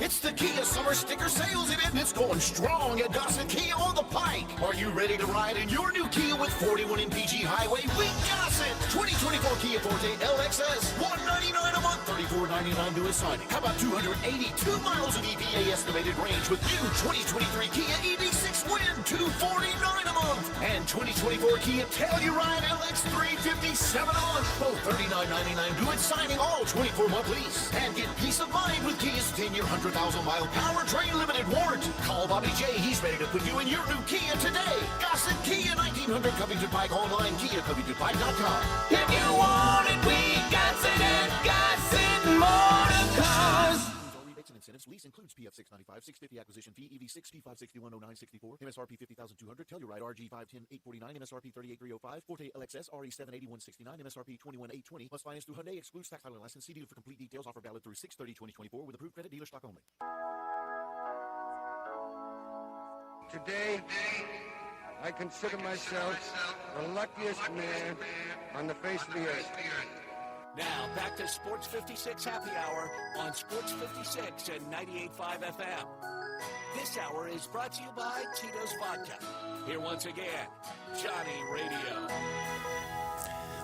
It's the Kia Summer Sticker Sales Event. It's going strong at Gossett Kia on the Pike. Are you ready to ride in your new Kia with 41 MPG Highway? We Gossett! 2024 Kia Forte LXS, $199 a month, $34.99 to a signing. How about 282 miles of EPA estimated range with new 2023 Kia EV6 Win, $249 a month. And 2024 Kia Telluride LX3, $57 a month, both $39.99 to its signing, all 24-month lease. And get peace of mind with Kia's 10-year 100,000-mile powertrain limited warranty. Call Bobby J. He's ready to put you in your new Kia today. Gossett Kia, 1900 Covington Pike, online, KiaCovingtonPike.com. If you want it, we got it at Gossett Motor Cars. Rebates and incentives. Lease includes PF 695, 650 acquisition fee, EV6 P561 0964, MSRP 50,200, Telluride RG 510 849, MSRP 38305, Forte LXS RE 78169, MSRP 21820. Plus finance through Hyundai. Excludes tax title and license. See dealer for complete details. Offer valid through 6/30/2024 with approved credit dealer stock only. Today, I consider myself the luckiest man on the face of the earth. Now, back to Sports 56 Happy Hour on Sports 56 and 98.5 FM. This hour is brought to you by Tito's Vodka. Here once again, Johnny Radio.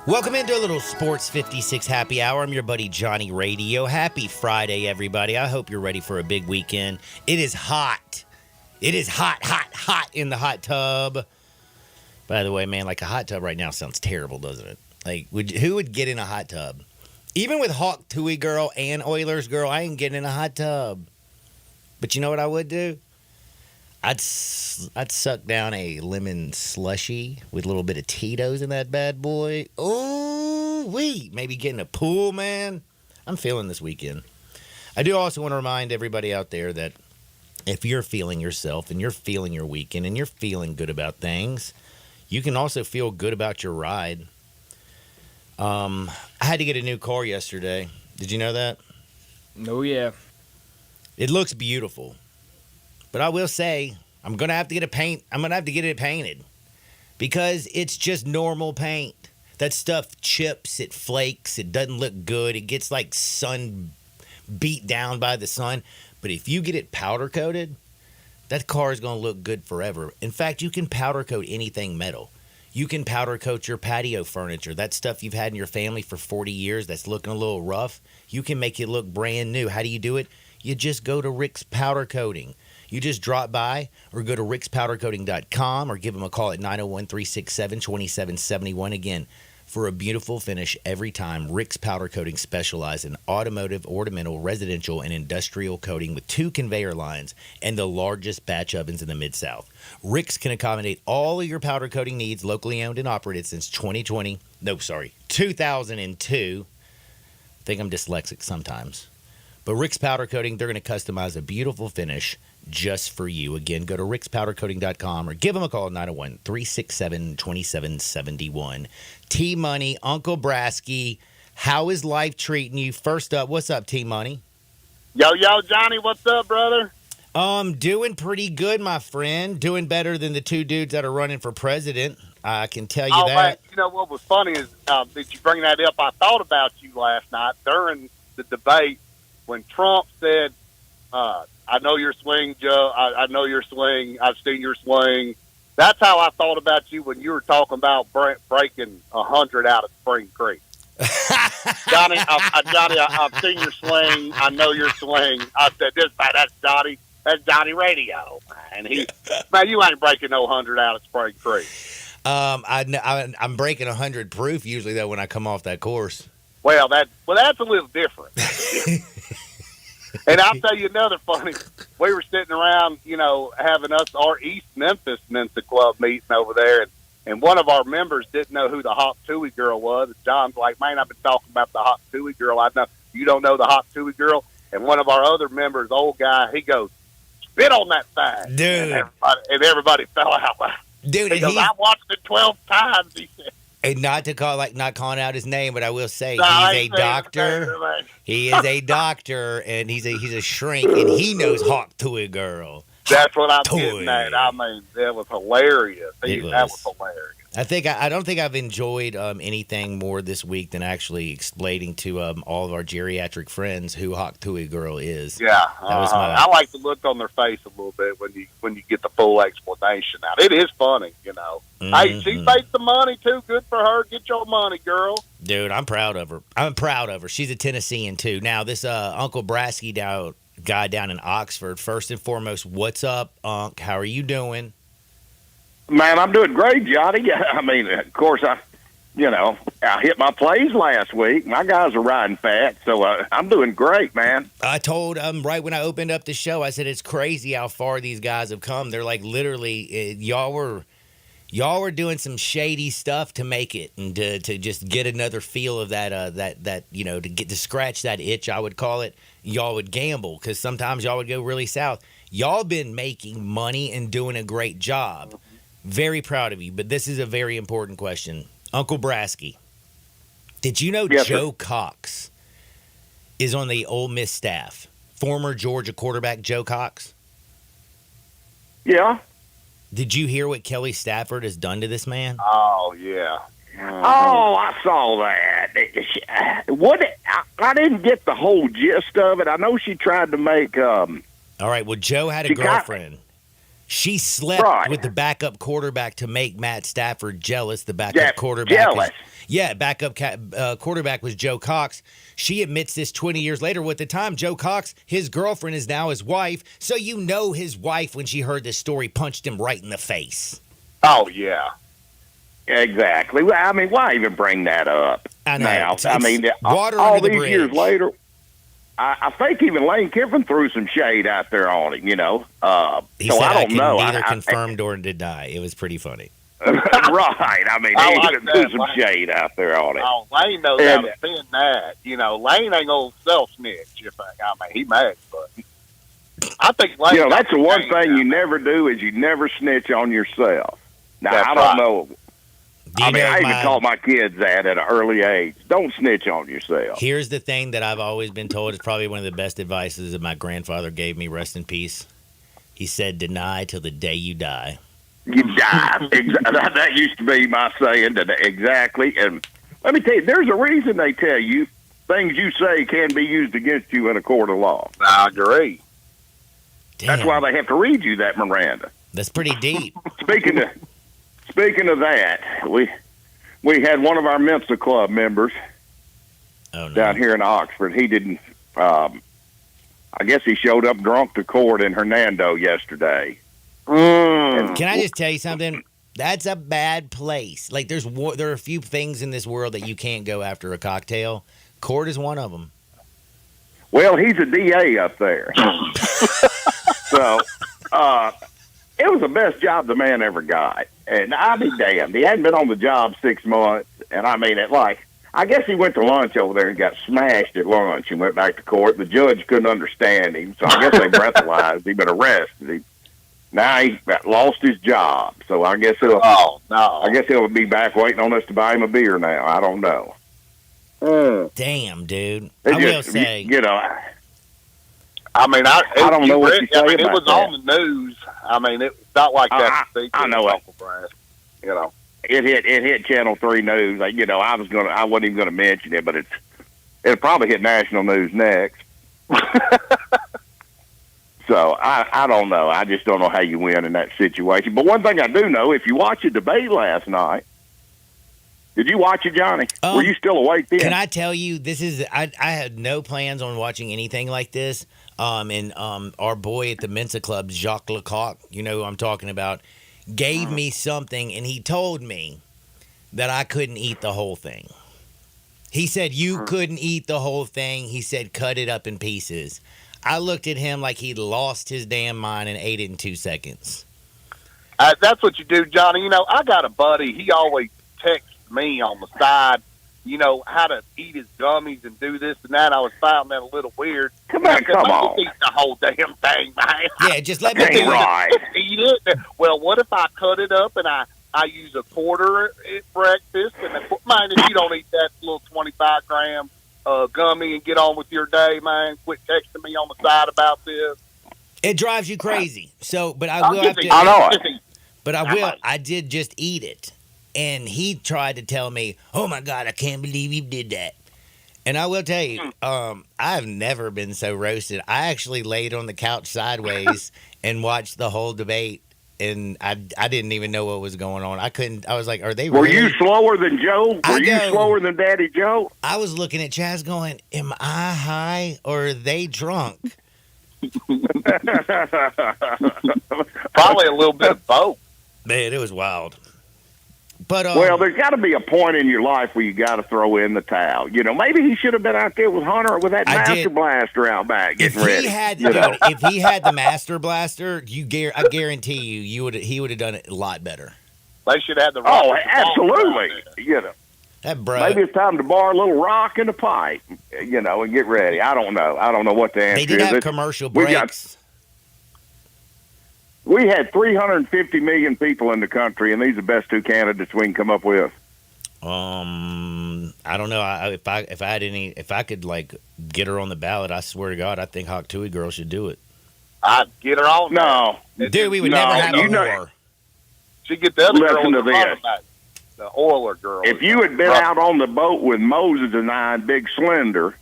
Welcome into a little Sports 56 happy hour. I'm your buddy Johnny Radio. Happy Friday, everybody. I hope you're ready for a big weekend. It is hot. It is hot, hot, hot in the hot tub. By the way, man, like a hot tub right now sounds terrible, doesn't it? Like, who would get in a hot tub? Even with Hawk Tuohy girl and Oilers girl, I ain't getting in a hot tub. But you know what I would do? I'd suck down a lemon slushy with a little bit of Tito's in that bad boy. Oh, maybe get in a pool, man. I'm feeling this weekend. I do also want to remind everybody out there that if you're feeling yourself and you're feeling your weekend and you're feeling good about things, you can also feel good about your ride. I had to get a new car yesterday. Did you know that? Oh, yeah. It looks beautiful. But I will say, I'm going to have to get it painted because it's just normal paint. That stuff chips, it flakes, it doesn't look good. It gets like sun beat down by the sun. But if you get it powder coated, that car is going to look good forever. In fact, you can powder coat anything metal. You can powder coat your patio furniture. That stuff you've had in your family for 40 years that's looking a little rough. You can make it look brand new. How do you do it? You just go to Rick's Powder Coating. You just drop by or go to rickspowdercoating.com or give them a call at 901-367-2771. Again, for a beautiful finish every time, Rick's Powder Coating specializes in automotive, ornamental, residential, and industrial coating with 2 conveyor lines and the largest batch ovens in the Mid-South. Rick's can accommodate all of your powder coating needs, locally owned and operated since 2002. I think I'm dyslexic sometimes. But Rick's Powder Coating, they're going to customize a beautiful finish just for you. Again, go to rickspowdercoating.com or give them a call at 901-367-2771. T-Money, Uncle Brasky, how is life treating you? First up, what's up, T-Money? Yo, Johnny, what's up, brother? Doing pretty good, my friend. Doing better than the 2 dudes that are running for president. I can tell you that. Man, you know what was funny is that you bring that up. I thought about you last night during the debate when Trump said, I know your swing, Joe. I know your swing. I've seen your swing. That's how I thought about you when you were talking about breaking 100 out of Spring Creek. Johnny, I've seen your swing. I know your swing. I said, that's Johnny. That's Johnny Radio. And man, you ain't breaking no 100 out of Spring Creek. I'm breaking 100 proof usually though when I come off that course. Well, that's a little different. And I'll tell you another funny. We were sitting around, having our East Memphis Mensa Club meeting over there, and one of our members didn't know who the Hawk Tuohy girl was. And John's like, man, I've been talking about the Hawk Tuohy girl. I know you don't know the Hawk Tuohy girl. And one of our other members, old guy, he goes, spit on that thing. Dude. And everybody fell out loud. Dude, he goes, I watched it 12 times, he said. And not calling out his name, but I will say he's a doctor. He is a doctor, and he's a shrink, and he knows Hawk Tuohy girl. That's what I'm getting at. I mean, that was hilarious. That was hilarious. I don't think I've enjoyed anything more this week than actually explaining to all of our geriatric friends who Hawk Tuohy girl is. Yeah, I like the look on their face a little bit when you get the full explanation out. It is funny, Mm-hmm. Hey, she paid the money too. Good for her. Get your money, girl. Dude, I'm proud of her. She's a Tennessean too. Now this Uncle Brasky guy down in Oxford. First and foremost, what's up, Unc? How are you doing? Man, I'm doing great, Johnny. I mean, of course, I hit my plays last week. My guys are riding fat, so I'm doing great, man. I told right when I opened up the show, I said it's crazy how far these guys have come. They're like literally, y'all were doing some shady stuff to make it and to just get another feel of that to scratch that itch, I would call it. Y'all would gamble because sometimes y'all would go really south. Y'all been making money and doing a great job. Very proud of you, but this is a very important question. Uncle Brasky, did you know Joe Cox is on the Ole Miss staff? Former Georgia quarterback Joe Cox? Yeah. Did you hear what Kelly Stafford has done to this man? Oh, yeah. Oh, I saw that. I didn't get the whole gist of it. I know she tried to make All right. Well, Joe had a She got- girlfriend. She slept Right. with the backup quarterback to make Matt Stafford jealous. The backup quarterback. jealous. Backup quarterback was Joe Cox. She admits this 20 years later. Well, at the time, Joe Cox, his girlfriend is now his wife. So you know his wife, when she heard this story, punched him right in the face. Oh, yeah. Exactly. Well, I mean, why even bring that up? I know. Now, It's I mean, water all under the these bridge. years later, I think even Lane Kiffin threw some shade out there on him, you know. He so said I don't can know. neither confirm nor deny. It was pretty funny. Right. I mean, I he like even that, threw some Lane. shade out there on it. Oh, Lane knows how to spin that. You know, Lane ain't gonna self-snitch. I mean, he may, but I think Lane... You know, that's the one thing you never do is you never snitch on yourself. Now, That's I don't right. know. Do you I mean, know I even my- taught my kids that at an early age. Don't snitch on yourself. Here's the thing that I've always been told is probably one of the best advices that my grandfather gave me, rest in peace. He said, deny till the day you die. You die. That used to be my saying. Exactly. And let me tell you, there's a reason they tell you things you say can be used against you in a court of law. I agree. That's why they have to read you that Miranda. That's pretty deep. Speaking of that, we had one of our Mensa Club members down here in Oxford. He didn't. I guess he showed up drunk to court in Hernando yesterday. Can I just tell you something? That's a bad place. Like, there are a few things in this world that you can't go after a cocktail. Court is one of them. Well, he's a DA up there. So, it was the best job the man ever got. And I'll be damned. He hadn't been on the job 6 months. And I mean, I guess he went to lunch over there and got smashed at lunch and went back to court. The judge couldn't understand him. So I guess they breathalyzed him and arrested him. Now he lost his job. So I guess he'll be back waiting on us to buy him a beer now. I don't know. Damn, dude. It I will just, say. you know, I mean, I don't know what you say it about was that. on the news. I mean, it's not like that. I know it. Uncle Brad, you know. It hit Channel 3 News. You know, I wasn't even gonna mention it, but it'll probably hit national news next. So I don't know. I just don't know how you win in that situation. But one thing I do know, if you watched the debate last night, did you watch it, Johnny? Were you still awake then? Can I tell you, I had no plans on watching anything like this. And our boy at the Mensa Club, Jacques Lecoq, you know who I'm talking about, gave me something, and he told me that I couldn't eat the whole thing. He said, you couldn't eat the whole thing. He said, cut it up in pieces. I looked at him like he'd lost his damn mind and ate it in 2 seconds. That's what you do, Johnny. You know, I got a buddy. He always texts me on the side, you know, how to eat his gummies and do this and that. I was finding that a little weird. Come on. Eat the whole damn thing, man. Yeah, just let me do it. Eat it. Well, what if I cut it up and I use a quarter at breakfast? And mind if you don't eat that little 25-gram gummy and get on with your day, man. Quit texting me on the side about this. It drives you crazy. So, but I will have to. I know it. But I will. I did just eat it. And he tried to tell me, oh, my God, I can't believe you did that. And I will tell you, I've never been so roasted. I actually laid on the couch sideways and watched the whole debate. And I didn't even know what was going on. I was like, are they Were really? you slower than Joe? Were you slower than Daddy Joe? I was looking at Chaz going, am I high or are they drunk? Probably a little bit of both. Man, it was wild. But well, there's got to be a point in your life where you got to throw in the towel. You know, maybe he should have been out there with Hunter with that Master Blaster out back getting ready. If he had the Master Blaster, I guarantee he would have done it a lot better. They should have the Oh, absolutely. You know, that bro. Maybe it's time to borrow a little rock and a pipe. You know, and get ready. I don't know. I don't know what the answer They did is. have commercial breaks. We had 350 million people in the country, and these are the best two candidates we can come up with. I don't know. If I could like get her on the ballot, I swear to God, I think Hawk Tui girl should do it. I'd get her on. No, dude, we would never have a war. She get the other Listen girl to this. The Oiler girl. If you had been out on the boat with Moses and I and Big Slender,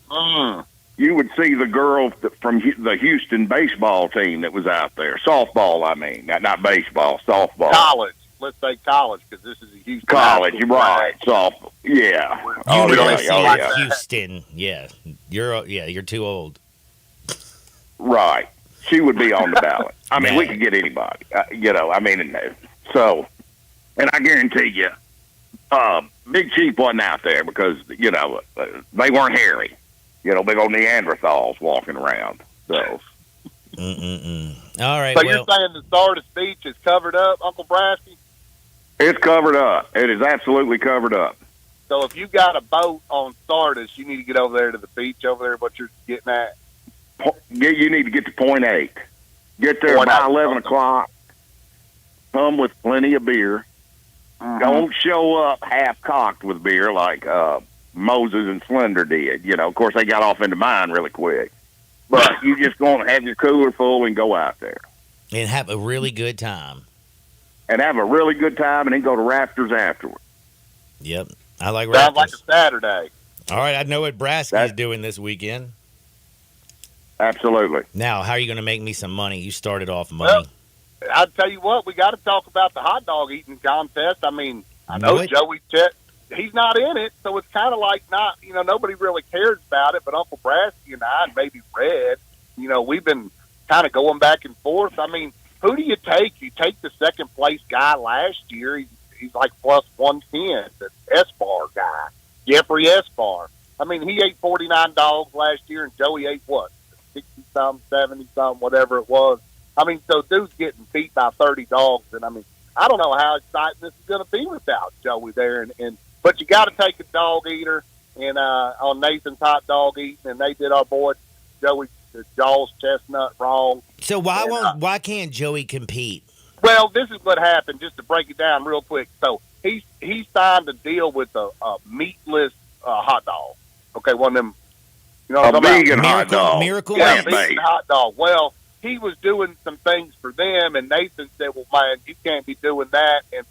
you would see the girl from the Houston baseball team that was out there. Softball, I mean. Not baseball, softball. College. Let's say college, because this is a Houston. College, you're right. Softball. Yeah. University of Houston. Yeah. You're too old. Right. She would be on the ballot. I mean, we could get anybody. So, and I guarantee you, Big Chief wasn't out there because, they weren't hairy. Big old Neanderthals walking around. So. All right. So you're saying the Sardis Beach is covered up, Uncle Brasky? It's covered up. It is absolutely covered up. So if you got a boat on Sardis, you need to get over there to the beach over there, what you're getting at? You need to get to Point 8. Get there by 11 o'clock. Come with plenty of beer. Don't show up half-cocked with beer like Moses and Slender did. Of course, they got off into mine really quick. But you just going to have your cooler full and go out there. And have a really good time. And have a really good time and then go to Raptors afterwards. Yep. I like Raptors. Sounds like a Saturday. All right. I know what Brasky's doing this weekend. Absolutely. Now, how are you going to make me some money? You started off money. Well, I'll tell you what, we got to talk about the hot dog eating contest. I mean, I know Joey Chet, he's not in it, so it's kind of like nobody really cares about it, but Uncle Brasky and I, and maybe Red, we've been kind of going back and forth. I mean, who do you take? You take the second place guy last year. He's like plus 110, the Esbar guy, Jeffrey Esbar. I mean, he ate 49 dogs last year, and Joey ate what? 60-something, 70-something, whatever it was. I mean, so dude's getting beat by 30 dogs, and I mean, I don't know how exciting this is going to be without Joey there. But you got to take a dog eater, and on Nathan's hot dog eating, and they did our boy Joey Jaws Chestnut wrong. So why can't Joey compete? Well, this is what happened. Just to break it down real quick. So he signed a deal with a meatless hot dog. Okay, one of them. A vegan hot dog. Miracle yeah, vegan hot dog. Well, he was doing some things for them, and Nathan said, "Well, man, you can't be doing that." And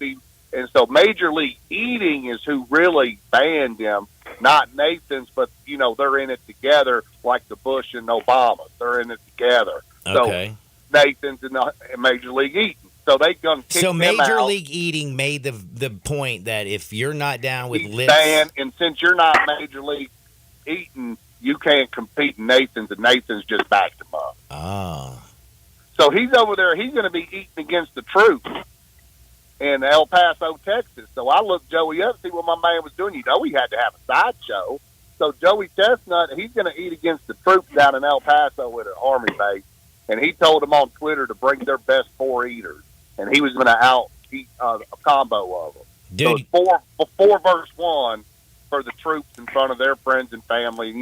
so Major League Eating is who really banned him, not Nathan's, but they're in it together, like the Bush and Obama. They're in it together. Okay. So Nathan's in Major League Eating. So they gonna kick So him Major out. League Eating made the point that if you're not down with He's lips, banned, and since you're not Major League Eating, you can't compete in Nathan's, and Nathan's just backed him up. Oh. So he's over there. He's going to be eating against the troops in El Paso, Texas. So I looked Joey up to see what my man was doing. He had to have a sideshow. So Joey Chestnut, he's going to eat against the troops down in El Paso at an Army base. And he told them on Twitter to bring their best 4 eaters. And he was going to out-eat a combo of them. Dude. So it's 4 versus 1 for the troops in front of their friends and family. And,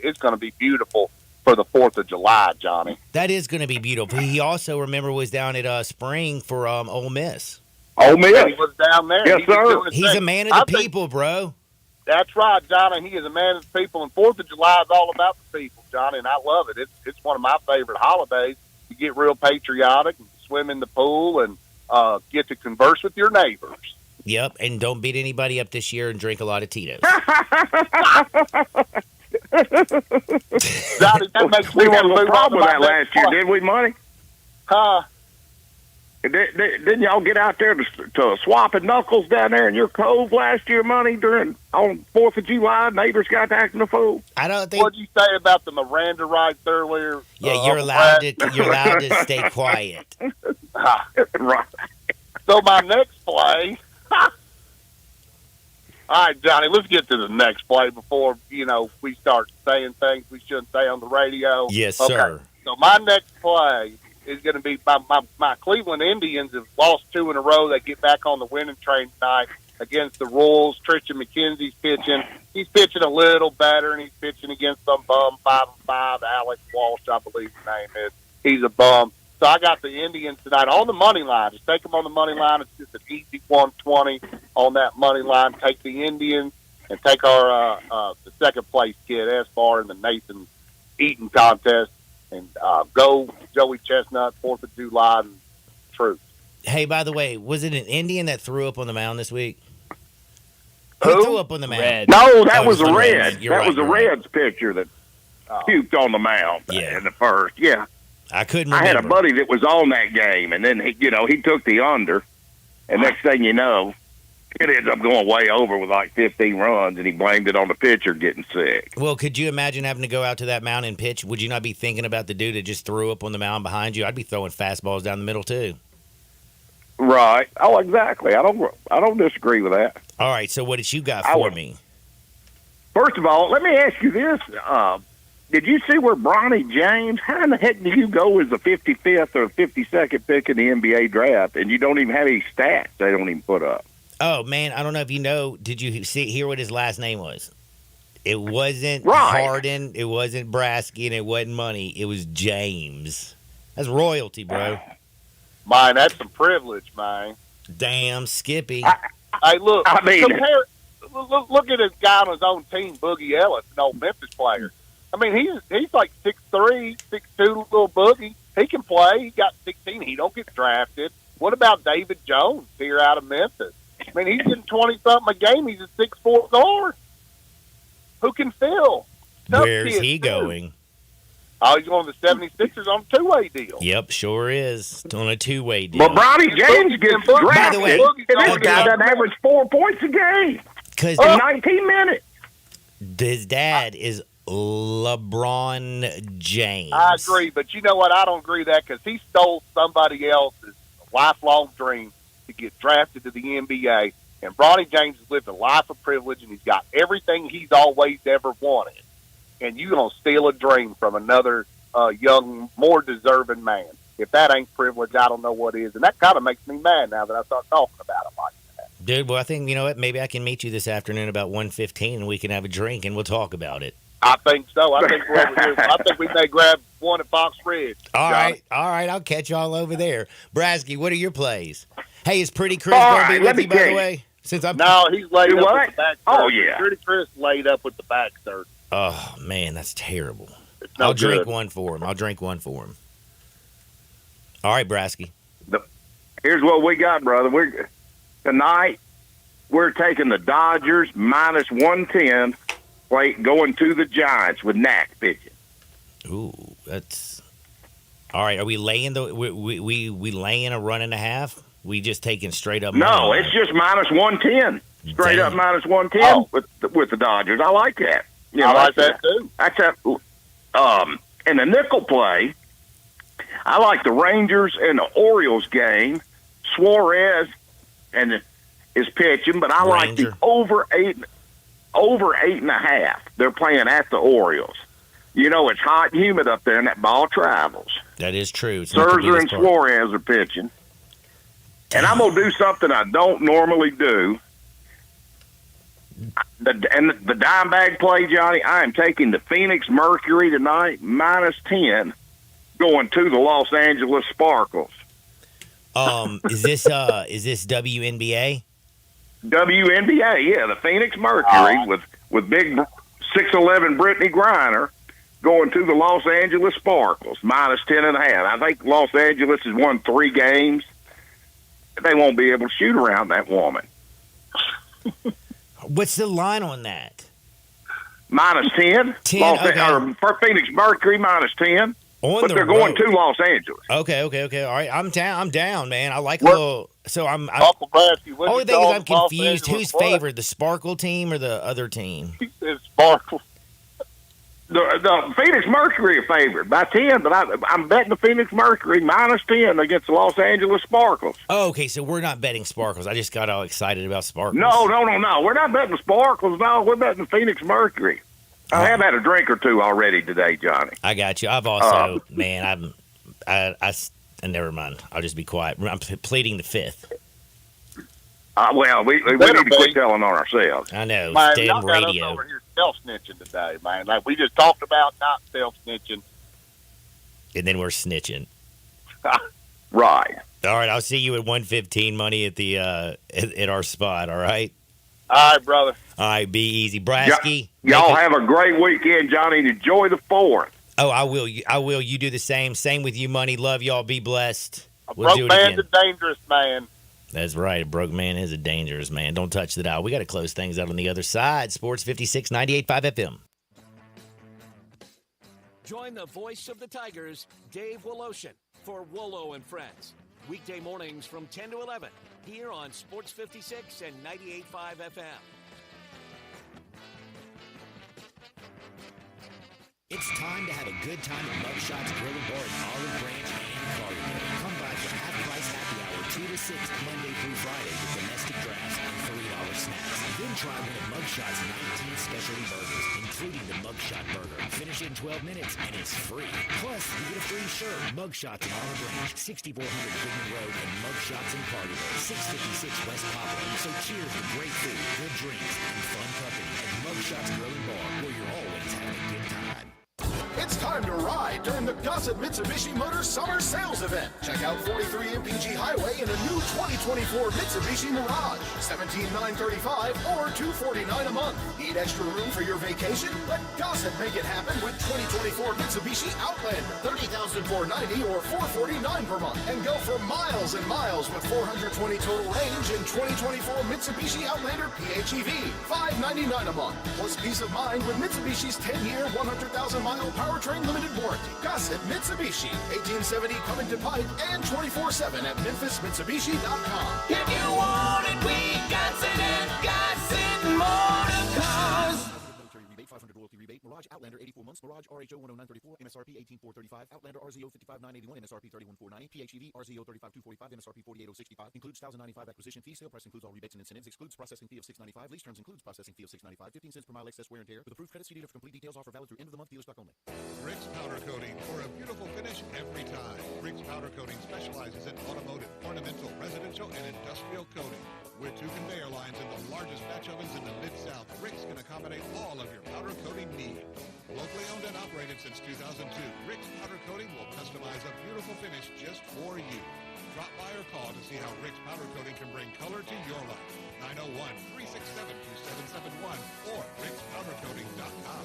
it's going to be beautiful for the 4th of July, Johnny. That is going to be beautiful. He also, was down at Spring for Ole Miss. Ole Miss? He was down there. Yes, sir. He's a man of the people, bro. That's right, Johnny. He is a man of the people, and 4th of July is all about the people, Johnny, and I love it. It's one of my favorite holidays. You get real patriotic and swim in the pool and get to converse with your neighbors. Yep, and don't beat anybody up this year and drink a lot of Tito's. Johnny, that makes we me had a want to little move on problem to with that my last next year, point. did we, Money? Huh? Didn't y'all get out there to swapping knuckles down there in your cove last year, Money, on 4th of July? Neighbors got acting a fool. I don't think. What'd you say about the Miranda rights earlier? Yeah, you're allowed to stay quiet. Right. So my next play. All right, Johnny, let's get to the next play before, we start saying things we shouldn't say on the radio. Yes, okay. sir. So my next play is going to be my Cleveland Indians have lost 2 in a row. They get back on the winning train tonight against the Royals. Tristan McKenzie's pitching. He's pitching a little better, and he's pitching against some bum, 5-5, Alex Walsh, I believe his name is. He's a bum. So I got the Indians tonight on the money line. Just take them on the money line. It's just an easy 120 on that money line. Take the Indians and take our the second place kid, Esbar, in the Nathan Eaton contest. And go Joey Chestnut, 4th of July, and Truth. Hey, by the way, was it an Indian that threw up on the mound this week? Who threw up on the mound? No, that was a the Red. You're That right, was a you're right. Reds pitcher that puked on the mound in the first. Yeah. I couldn't I had a remember. buddy that was on that game, and then he took the under, and next thing you know, it ended up going way over with like 15 runs, and he blamed it on the pitcher getting sick. Well, could you imagine having to go out to that mound and pitch? Would you not be thinking about the dude that just threw up on the mound behind you? I'd be throwing fastballs down the middle too. Right. Oh, exactly. I don't disagree with that. All right. So what did you got for me? First of all, let me ask you this. Did you see where Bronny James, how in the heck do you go as the 55th or 52nd pick in the NBA draft, and you don't even have any stats they don't even put up? Oh, man, I don't know if you know. Did you hear what his last name was? It wasn't Harden, it wasn't Brasky, and it wasn't Money. It was James. That's royalty, bro. Man, that's some privilege, man. Damn, Skippy. Hey, look, I mean- look at this guy on his own team, Boogie Ellis, an old Memphis player. I mean, he's like 6'3", 6'2", little Boogie. He can play. He got 16. He don't get drafted. What about David Jones here out of Memphis? I mean, he's getting 20-something a game. He's a 6'4" guard. Who can fill? Tough Where's kid, he too. going? Oh, he's going to the 76ers on a two-way deal. Yep, sure is. It's on a two-way deal. But Bronny James gets By drafted, the way, and this guy doesn't average 4 points a game Because in 19 minutes. his dad is LeBron James. I agree, but you know what? I don't agree with that because he stole somebody else's lifelong dream to get drafted to the NBA. And Bronny James has lived a life of privilege, and he's got everything he's always ever wanted. And you're going to steal a dream from another young, more deserving man. If that ain't privilege, I don't know what is. And that kind of makes me mad now that I start talking about it like that. Dude, well, I think, you know what? Maybe I can meet you this afternoon about 1:15 and we can have a drink and we'll talk about it. I think so. I think we're over here. I think we may grab one at Fox Ridge. All Johnny. right. I'll catch y'all over there. Brasky, what are your plays? Hey, is Pretty Chris All going to right, be let with me you, by tell the you. way? Since I'm No, he's laid Do up what? with the back Oh, surgery. yeah. Pretty Chris laid up with the back surgery. Oh, man, that's terrible. It's no I'll drink good. one for him. All right, Brasky. Here's what we got, brother. Tonight, we're taking the Dodgers minus 110, going to the Giants with Knack pitching. Ooh, that's all right. Are we laying we laying a run and a half? We just taking straight up? No, money it's just minus 110. Straight up Damn. minus 110 with the Dodgers. I like that. You know, I like that, too. That's that. In the nickel play, I like the Rangers and the Orioles game. Suarez is pitching, but I like the Ranger. over 8.5. They're playing at the Orioles. You know, it's hot and humid up there, and that ball travels. That is true. It's not the Scherzer and biggest part. Suarez are pitching. And I'm going to do something I don't normally do. The dime bag play, Johnny, I am taking the Phoenix Mercury tonight, minus 10, going to the Los Angeles Sparkles. Is this WNBA? WNBA, yeah, the Phoenix Mercury with big 6'11" Brittany Griner going to the Los Angeles Sparkles, minus 10.5. I think Los Angeles has won 3 games. They won't be able to shoot around that woman. What's the line on that? Minus 10. 10, okay. For Phoenix Mercury, minus 10. On But the they're going road. to Los Angeles. Okay. All right, I'm down, man. I like a What? little. So I'm. Uncle Brasky, what Only you thing is, call I'm Los confused. Angeles Who's what? favored, the Sparkle team or the other team? He says Sparkle. The Phoenix Mercury are favored by 10, but I'm betting the Phoenix Mercury minus 10 against the Los Angeles Sparkles. Oh, okay, so we're not betting Sparkles. I just got all excited about Sparkles. No. We're not betting the Sparkles. No, we're betting the Phoenix Mercury. I have had a drink or two already today, Johnny. I got you. I've also, man, never mind. I'll just be quiet. I'm pleading the fifth. Well, we need to quit telling on ourselves. I know. Man, It's y'all damn got us radio. over here self-snitching today, man. Like we just talked about not self-snitching. And then we're snitching. Right. All right, I'll see you at 1:15 money at the at our spot, all right? All right, brother. All right, be easy. Brasky. Y'all have a great weekend, Johnny, and enjoy the 4th. Oh, I will. You do the same. Same with you, Money. Love y'all. Be blessed. We'll Broke do it man's again. a dangerous man. That's right. A broke man is a dangerous man. Don't touch the dial. We got to close things out on the other side. Sports 56, 98.5 FM. Join the voice of the Tigers, Dave Woloshin, for Wolo and Friends. Weekday mornings from 10 to 11 here on Sports 56 and 98.5 FM. It's time to have a good time at Mugshots Grill and Bar in Olive Branch and Carterville. Come by for half-price happy hour 2 to 6 Monday through Friday with domestic drafts and $3 snacks. Then try one of Mugshots 19 specialty burgers, including the Mugshot Burger. Finish in 12 minutes and it's free. Plus, you get a free shirt. Mugshots in Olive Branch, 6400 Goodman Road, and Mugshots in Carterville, 656 West Poplar. So cheers to great food, good drinks, and fun company at Mugshots Grill and Bar, where you're always having a good time. It's time to ride during the Gossett Mitsubishi Motors Summer Sales Event. Check out 43 MPG Highway in a new 2024 Mitsubishi Mirage. $17,935 or $249 a month. Need extra room for your vacation? Let Gossett make it happen with 2024 Mitsubishi Outlander. $30,490 or $449 per month. And go for miles and miles with 420 total range in 2024 Mitsubishi Outlander PHEV. $599 a month. Plus peace of mind with Mitsubishi's 10-year, 100,000-mile powertrain limited warranty. Gossett Mitsubishi, 1870 Covington Pike, and 24/7 at MemphisMitsubishi.com. If you want it, we got it and Gossett Motor Cars. Military rebate, 500 loyalty rebate. Mirage Outlander 84 months. Mirage RHO 10934. MSRP 18435. Outlander RZO 55981. MSRP 31490. PHEV RZO 35245. MSRP 48065. Includes 1095 acquisition fee. Sale price includes all rebates and incentives. Excludes processing fee of $695. Lease terms includes processing fee of $695. 15 cents per mile excess wear and tear. With approved credit, see dealer for complete details. Offer valid through end of the month. Dealer stock only. Rick's Powder Coating for a beautiful finish every time. Rick's Powder Coating specializes in automotive, ornamental, residential, and industrial coating. With 2 conveyor lines and the largest batch ovens in the Mid-South, Rick's can accommodate all of your powder coating needs. Locally owned and operated since 2002, Rick's Powder Coating will customize a beautiful finish just for you. Drop by or call to see how Rick's Powder Coating can bring color to your life. 901-367-2771 or rickspowdercoating.com.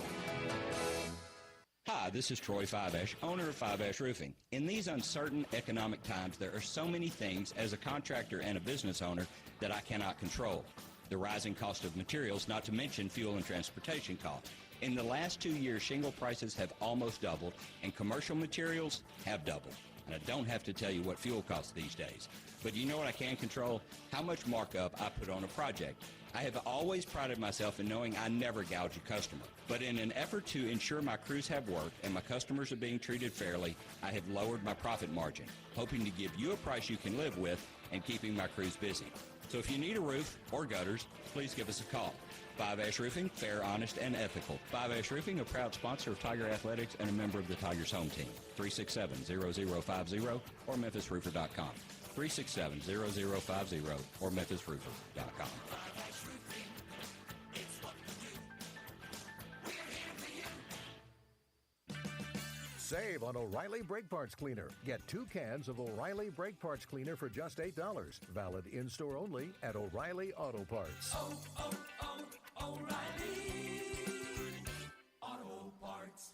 Hi, this is Troy Fiveash, owner of Fiveash Roofing. In these uncertain economic times, there are so many things as a contractor and a business owner that I cannot control. The rising cost of materials, not to mention fuel and transportation costs. In the last 2 years, shingle prices have almost doubled, and commercial materials have doubled. And I don't have to tell you what fuel costs these days. But you know what I can control? How much markup I put on a project. I have always prided myself in knowing I never gouge a customer. But in an effort to ensure my crews have work and my customers are being treated fairly, I have lowered my profit margin, hoping to give you a price you can live with and keeping my crews busy. So if you need a roof or gutters, please give us a call. Fiveash Roofing, fair, honest, and ethical. Fiveash Roofing, a proud sponsor of Tiger Athletics and a member of the Tigers home team. 367-0050 or memphisroofer.com. 367-0050 or memphisroofer.com. Save on O'Reilly Brake Parts Cleaner. Get 2 cans of O'Reilly Brake Parts Cleaner for just $8. Valid in-store only at O'Reilly Auto Parts. O'Reilly Auto Parts.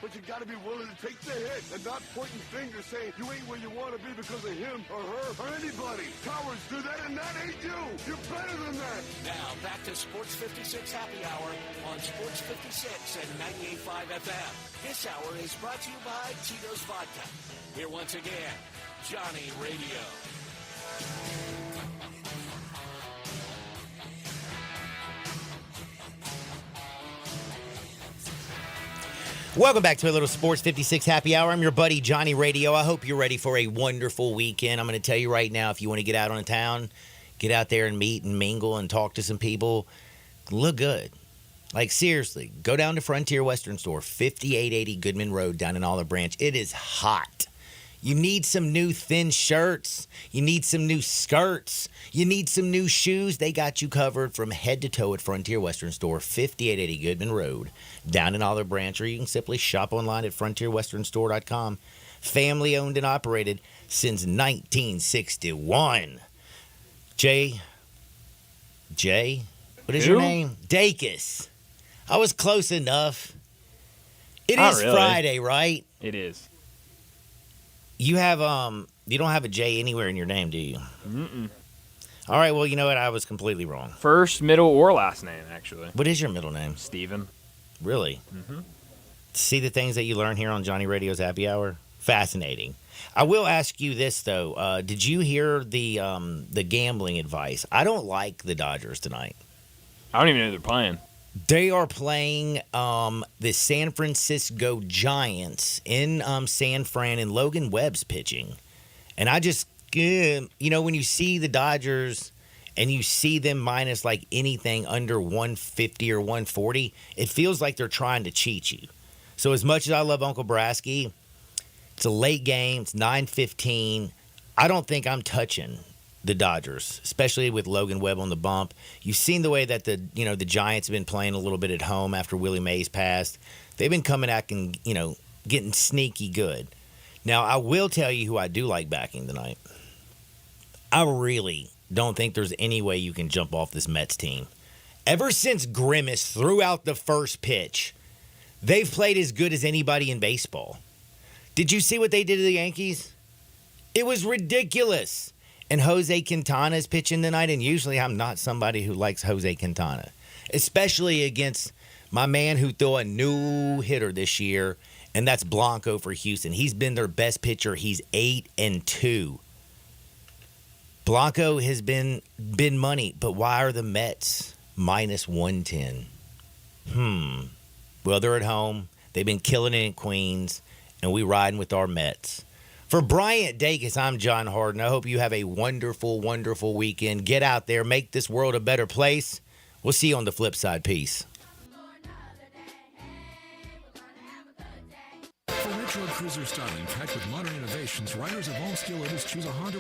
But you gotta be willing to take the hit and not pointing fingers saying you ain't where you want to be because of him or her or anybody. Cowards do that and that ain't you. You're better than that. Now back to Sports 56 Happy Hour on Sports 56 and 98.5 FM. This hour is brought to you by Tito's Vodka. Here once again, Johnny Radio. Welcome back to a little Sports 56 Happy Hour. I'm your buddy, Johnny Radio. I hope you're ready for a wonderful weekend. I'm going to tell you right now, if you want to get out on town, get out there and meet and mingle and talk to some people, look good. Like, seriously, go down to Frontier Western Store, 5880 Goodman Road down in Olive Branch. It is hot. You need some new thin shirts. You need some new skirts. You need some new shoes. They got you covered from head to toe at Frontier Western Store, 5880 Goodman Road, down in Olive Branch, or you can simply shop online at frontierwesternstore.com. Family owned and operated since 1961. Jay, what is your name? Dacus. I was close enough. It Not is really. Friday, right? It is. You have you don't have a J anywhere in your name, do you? Mm-mm. All right, well, you know what? I was completely wrong. First, middle, or last name, actually. What is your middle name? Steven. Really? Mm-hmm. See the things that you learn here on Johnny Radio's Happy Hour? Fascinating. I will ask you this, though. Did you hear the gambling advice? I don't like the Dodgers tonight. I don't even know they're playing. They are playing the San Francisco Giants in San Fran, and Logan Webb's pitching. And I just, when you see the Dodgers and you see them minus like anything under 150 or 140, it feels like they're trying to cheat you. So as much as I love Uncle Brasky, it's a late game. It's 9:15. I don't think I'm touching the Dodgers, especially with Logan Webb on the bump. You've seen the way that the Giants have been playing a little bit at home after Willie Mays passed. They've been coming back and, getting sneaky good. Now, I will tell you who I do like backing tonight. I really don't think there's any way you can jump off this Mets team. Ever since Grimace threw out the first pitch, they've played as good as anybody in baseball. Did you see what they did to the Yankees? It was ridiculous. And Jose Quintana is pitching tonight, and usually I'm not somebody who likes Jose Quintana, especially against my man who threw a new hitter this year, and that's Blanco for Houston. He's been their best pitcher. He's 8-2. Blanco has been money, but why are the Mets minus 110? Well, they're at home. They've been killing it in Queens, and we riding with our Mets. For Bryant Dacus, I'm John Harden. I hope you have a wonderful, wonderful weekend. Get out there. Make this world a better place. We'll see you on the flip side. Peace. For retro cruiser styling packed with modern innovations, riders of all skill levels choose a Honda